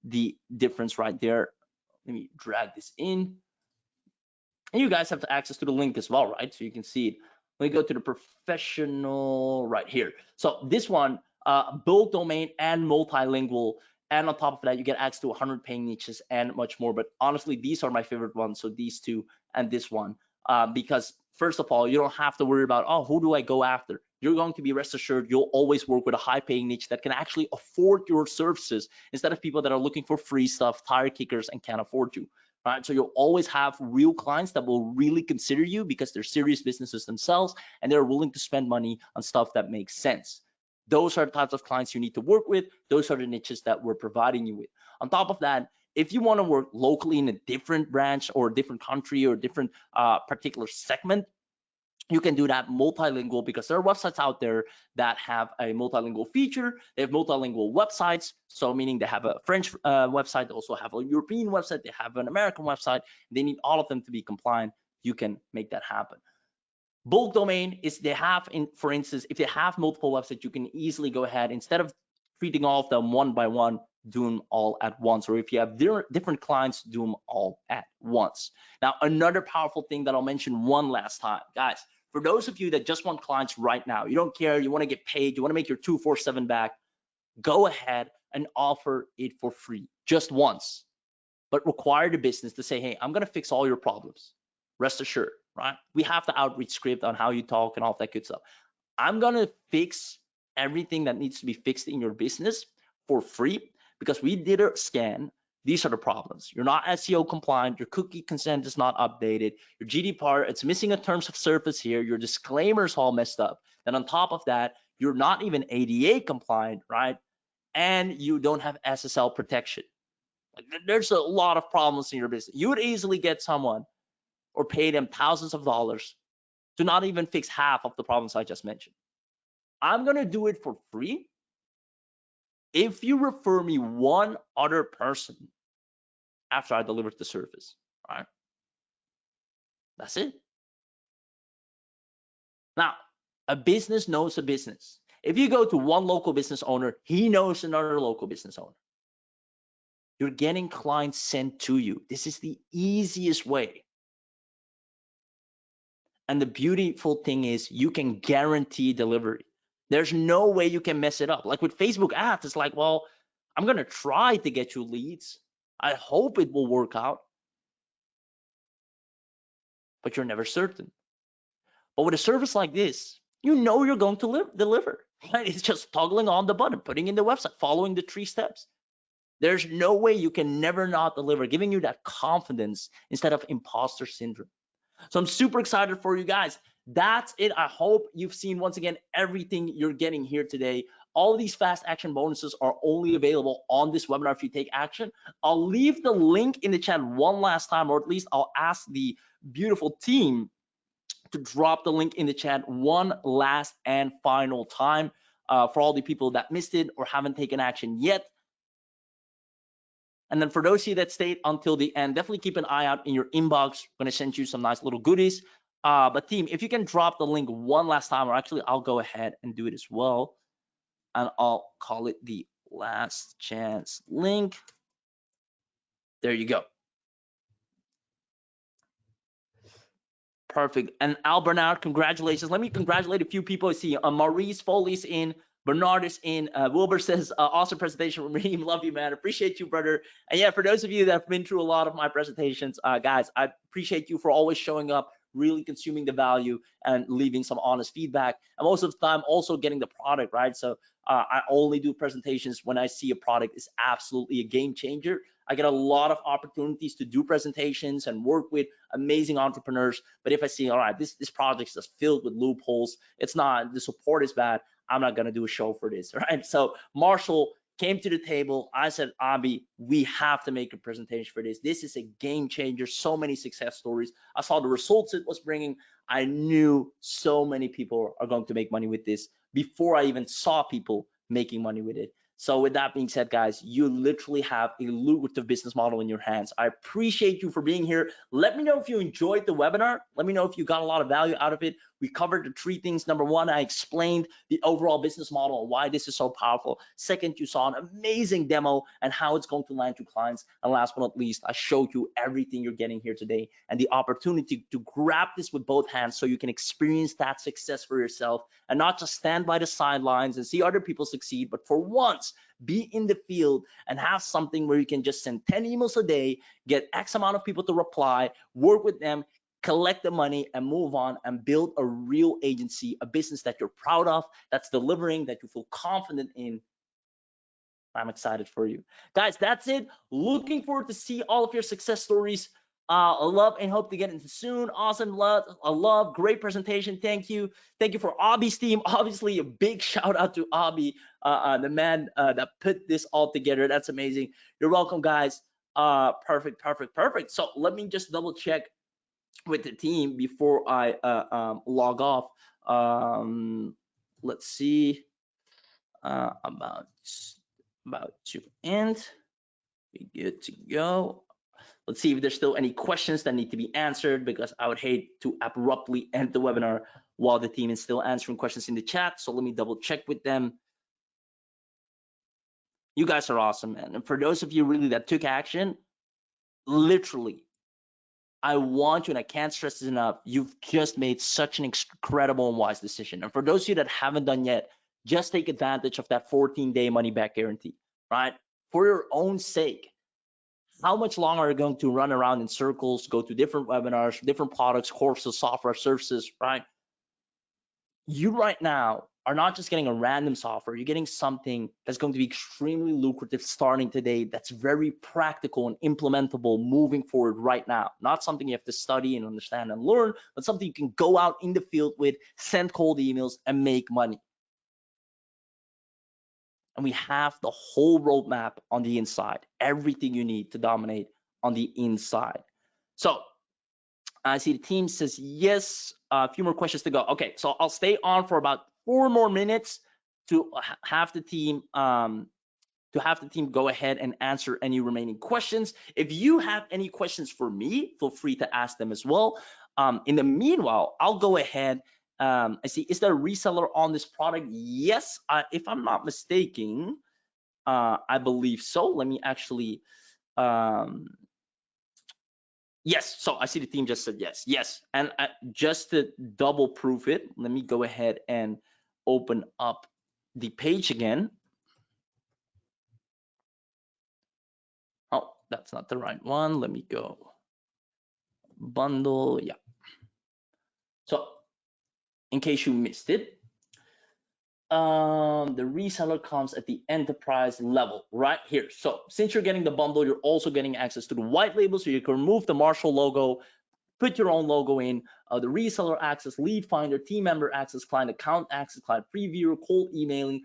[SPEAKER 1] the difference right there. Let me drag this in. And you guys have access to the link as well, right? So you can see it. Let me go to the professional right here. So this one, both domain and multilingual. And on top of that, you get access to 100 paying niches and much more. But honestly, these are my favorite ones. So these two and this one, because first of all, you don't have to worry about, oh, who do I go after? You're going to be rest assured you'll always work with a high paying niche that can actually afford your services instead of people that are looking for free stuff, tire kickers, and can't afford you. Right, so you'll always have real clients that will really consider you because they're serious businesses themselves and they're willing to spend money on stuff that makes sense. Those are the types of clients you need to work with. Those are the niches that we're providing you with. On top of that, if you want to work locally in a different branch or a different country or a different particular segment, you can do that multilingual, because there are websites out there that have a multilingual feature. They have multilingual websites, so meaning they have a French website, they also have a European website, they have an American website. They need all of them to be compliant. You can make that happen. Bulk domain is they have, for instance, if they have multiple websites, you can easily go ahead, instead of treating all of them one by one, do them all at once. Or if you have different clients, do them all at once. Now, another powerful thing that I'll mention one last time, guys, for those of you that just want clients right now, you don't care, you want to get paid, you want to make your 247 back, go ahead and offer it for free just once, but require the business to say, hey, I'm going to fix all your problems. Rest assured, right? We have the outreach script on how you talk and all that good stuff. I'm going to fix everything that needs to be fixed in your business for free, because we did a scan. These are the problems. You're not SEO compliant. Your cookie consent is not updated. Your GDPR, it's missing a terms of service here. Your disclaimers all messed up. Then on top of that, you're not even ADA compliant, right? And you don't have SSL protection. There's a lot of problems in your business. You would easily get someone or pay them thousands of dollars to not even fix half of the problems I just mentioned. I'm going to do it for free if you refer me one other person after I delivered the service. All right. That's it. Now, a business knows a business. If you go to one local business owner, he knows another local business owner. You're getting clients sent to you. This is the easiest way. And the beautiful thing is you can guarantee delivery. There's no way you can mess it up. Like with Facebook ads, it's like, well, I'm going to try to get you leads. I hope it will work out, but you're never certain. But with a service like this, you know you're going to deliver. Right? It's just toggling on the button, putting in the website, following the 3 steps. There's no way you can never not deliver, giving you that confidence instead of imposter syndrome. So I'm super excited for you guys. That's it. I hope you've seen, once again, everything you're getting here today. All of these fast action bonuses are only available on this webinar if you take action. I'll leave the link in the chat one last time, or at least I'll ask the beautiful team to drop the link in the chat one last and final time for all the people that missed it or haven't taken action yet. And then for those of you that stayed until the end, definitely keep an eye out in your inbox. I'm going to send you some nice little goodies. But team, if you can drop the link one last time, or actually I'll go ahead and do it as well. And I'll call it the last chance link. There you go. Perfect. And Al Bernard, congratulations. Let me congratulate a few people. I see Maurice Foley's in, Bernard is in. Wilbur says, awesome presentation from Raheem. Love you, man. Appreciate you, brother. And yeah, for those of you that have been through a lot of my presentations, guys, I appreciate you for always showing up, really consuming the value and leaving some honest feedback. And most of the time also getting the product, right? So I only do presentations when I see a product is absolutely a game changer. I get a lot of opportunities to do presentations and work with amazing entrepreneurs. But if I see, all right, this project is just filled with loopholes, it's not, the support is bad, I'm not gonna do a show for this, right? So Marshall came to the table. I said, Abi, we have to make a presentation for this. This is a game changer. So many success stories. I saw the results it was bringing. I knew so many people are going to make money with this before I even saw people making money with it. So with that being said, guys, you literally have a lucrative business model in your hands. I appreciate you for being here. Let me know if you enjoyed the webinar. Let me know if you got a lot of value out of it. We covered the 3 things. Number 1, I explained the overall business model and why this is so powerful. Second, you saw an amazing demo and how it's going to land to clients. And last but not least, I showed you everything you're getting here today and the opportunity to grab this with both hands so you can experience that success for yourself and not just stand by the sidelines and see other people succeed, but for once, be in the field and have something where you can just send 10 emails a day, get X amount of people to reply, work with them, collect the money and move on and build a real agency, a business that you're proud of, that's delivering, that you feel confident in. I'm excited for you. Guys, that's it. Looking forward to see all of your success stories. I love and hope to get into soon. Awesome. Love. Great presentation. Thank you. Thank you for Abi's team. Obviously, a big shout out to Abi, the man that put this all together. That's amazing. You're welcome, guys. Perfect. So let me just double check with the team before I log off. Let's see, about to end. We good to go. Let's see if there's still any questions that need to be answered, because I would hate to abruptly end the webinar while the team is still answering questions in the chat. So let me double check with them. You guys are awesome, man. And for those of you really that took action, literally, I want you, and I can't stress this enough, you've just made such an incredible and wise decision. And for those of you that haven't done yet, just take advantage of that 14-day money back guarantee, right? For your own sake. How much longer are you going to run around in circles, go to different webinars, different products, courses, software, services, right? You right now are not just getting a random software, you're getting something that's going to be extremely lucrative starting today, that's very practical and implementable moving forward right now. Not something you have to study and understand and learn, but something you can go out in the field with, send cold emails, and make money. And we have the whole roadmap on the inside, everything you need to dominate on the inside. So I see the team says yes. A few more questions to go. Okay, so I'll stay on for about 4 more minutes to have the team go ahead and answer any remaining questions. If you have any questions for me, feel free to ask them as well. In the meanwhile, I'll go ahead. I see, is there a reseller on this product? Yes, if I'm not mistaken, I believe so. Let me actually yes, so I see the team just said yes. And just to double proof it, let me go ahead and open up the page again. Oh, that's not the right one. Let me go bundle. Yeah. So in case you missed it, the reseller comes at the enterprise level right here. So since you're getting the bundle, you're also getting access to the white label, so you can remove the Marshal logo, put your own logo in, the reseller access, lead finder, team member access, client account access, client preview, cold emailing,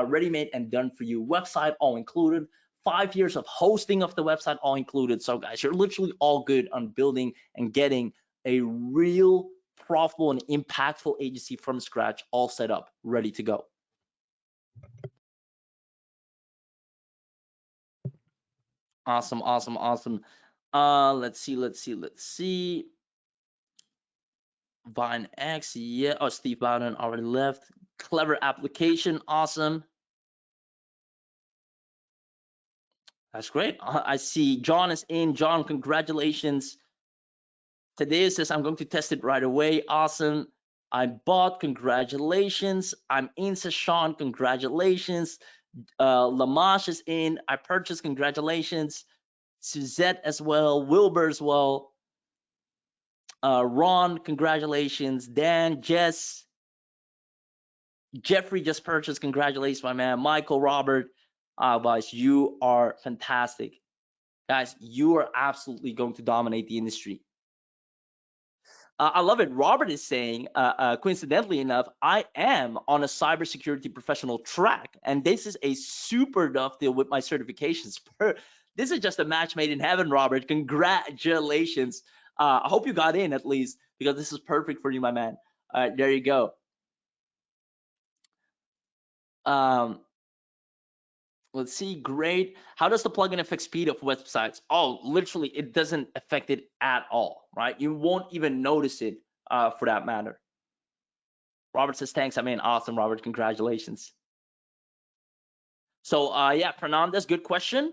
[SPEAKER 1] ready-made and done for you, website all included, 5 years of hosting of the website all included. So guys, you're literally all good on building and getting a real profitable and impactful agency from scratch, all set up, ready to go. Awesome. Let's see. Vine X, yeah. Oh, Steve Bowden already left. Clever application, awesome. That's great. I see John is in. John, congratulations. Today says I'm going to test it right away. Awesome. I bought, congratulations. I'm in, says Sean, congratulations. Lamash is in. I purchased, congratulations. Suzette as well. Wilbur as well. Ron, congratulations. Dan, Jess, Jeffrey just purchased, congratulations, my man. Michael, Robert, guys, you are fantastic. Guys, you are absolutely going to dominate the industry. I love it. Robert is saying, coincidentally enough, I am on a cybersecurity professional track, and this is a super dovetail with my certifications. This is just a match made in heaven, Robert. Congratulations. I hope you got in at least, because this is perfect for you, my man. There you go. Let's see, great. How does the plugin affect speed of websites? Oh, literally, it doesn't affect it at all, right? You won't even notice it for that matter. Robert says, thanks, I mean, awesome, Robert, congratulations. So yeah, Fernandez, good question.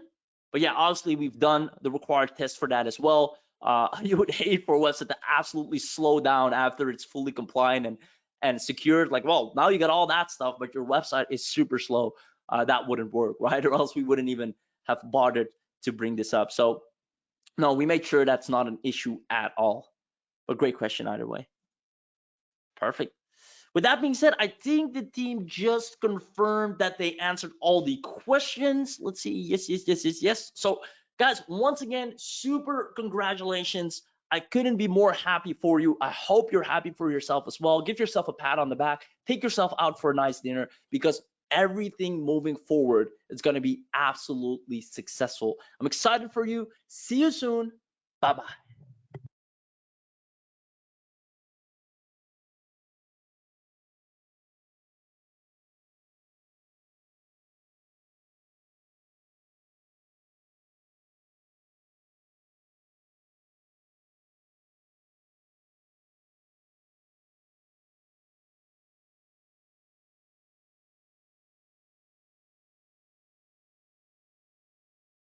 [SPEAKER 1] But yeah, obviously we've done the required test for that as well. You would hate for a website to absolutely slow down after it's fully compliant and secured. Like, well, now you got all that stuff, but your website is super slow. That wouldn't work, right? Or else we wouldn't even have bothered to bring this up. So no, we made sure that's not an issue at all. But great question either way. Perfect. With that being said, I think the team just confirmed that they answered all the questions. Let's see. Yes. So, guys, once again, super congratulations. I couldn't be more happy for you. I hope you're happy for yourself as well. Give yourself a pat on the back. Take yourself out for a nice dinner, because everything moving forward is going to be absolutely successful. I'm excited for you. See you soon. Bye-bye.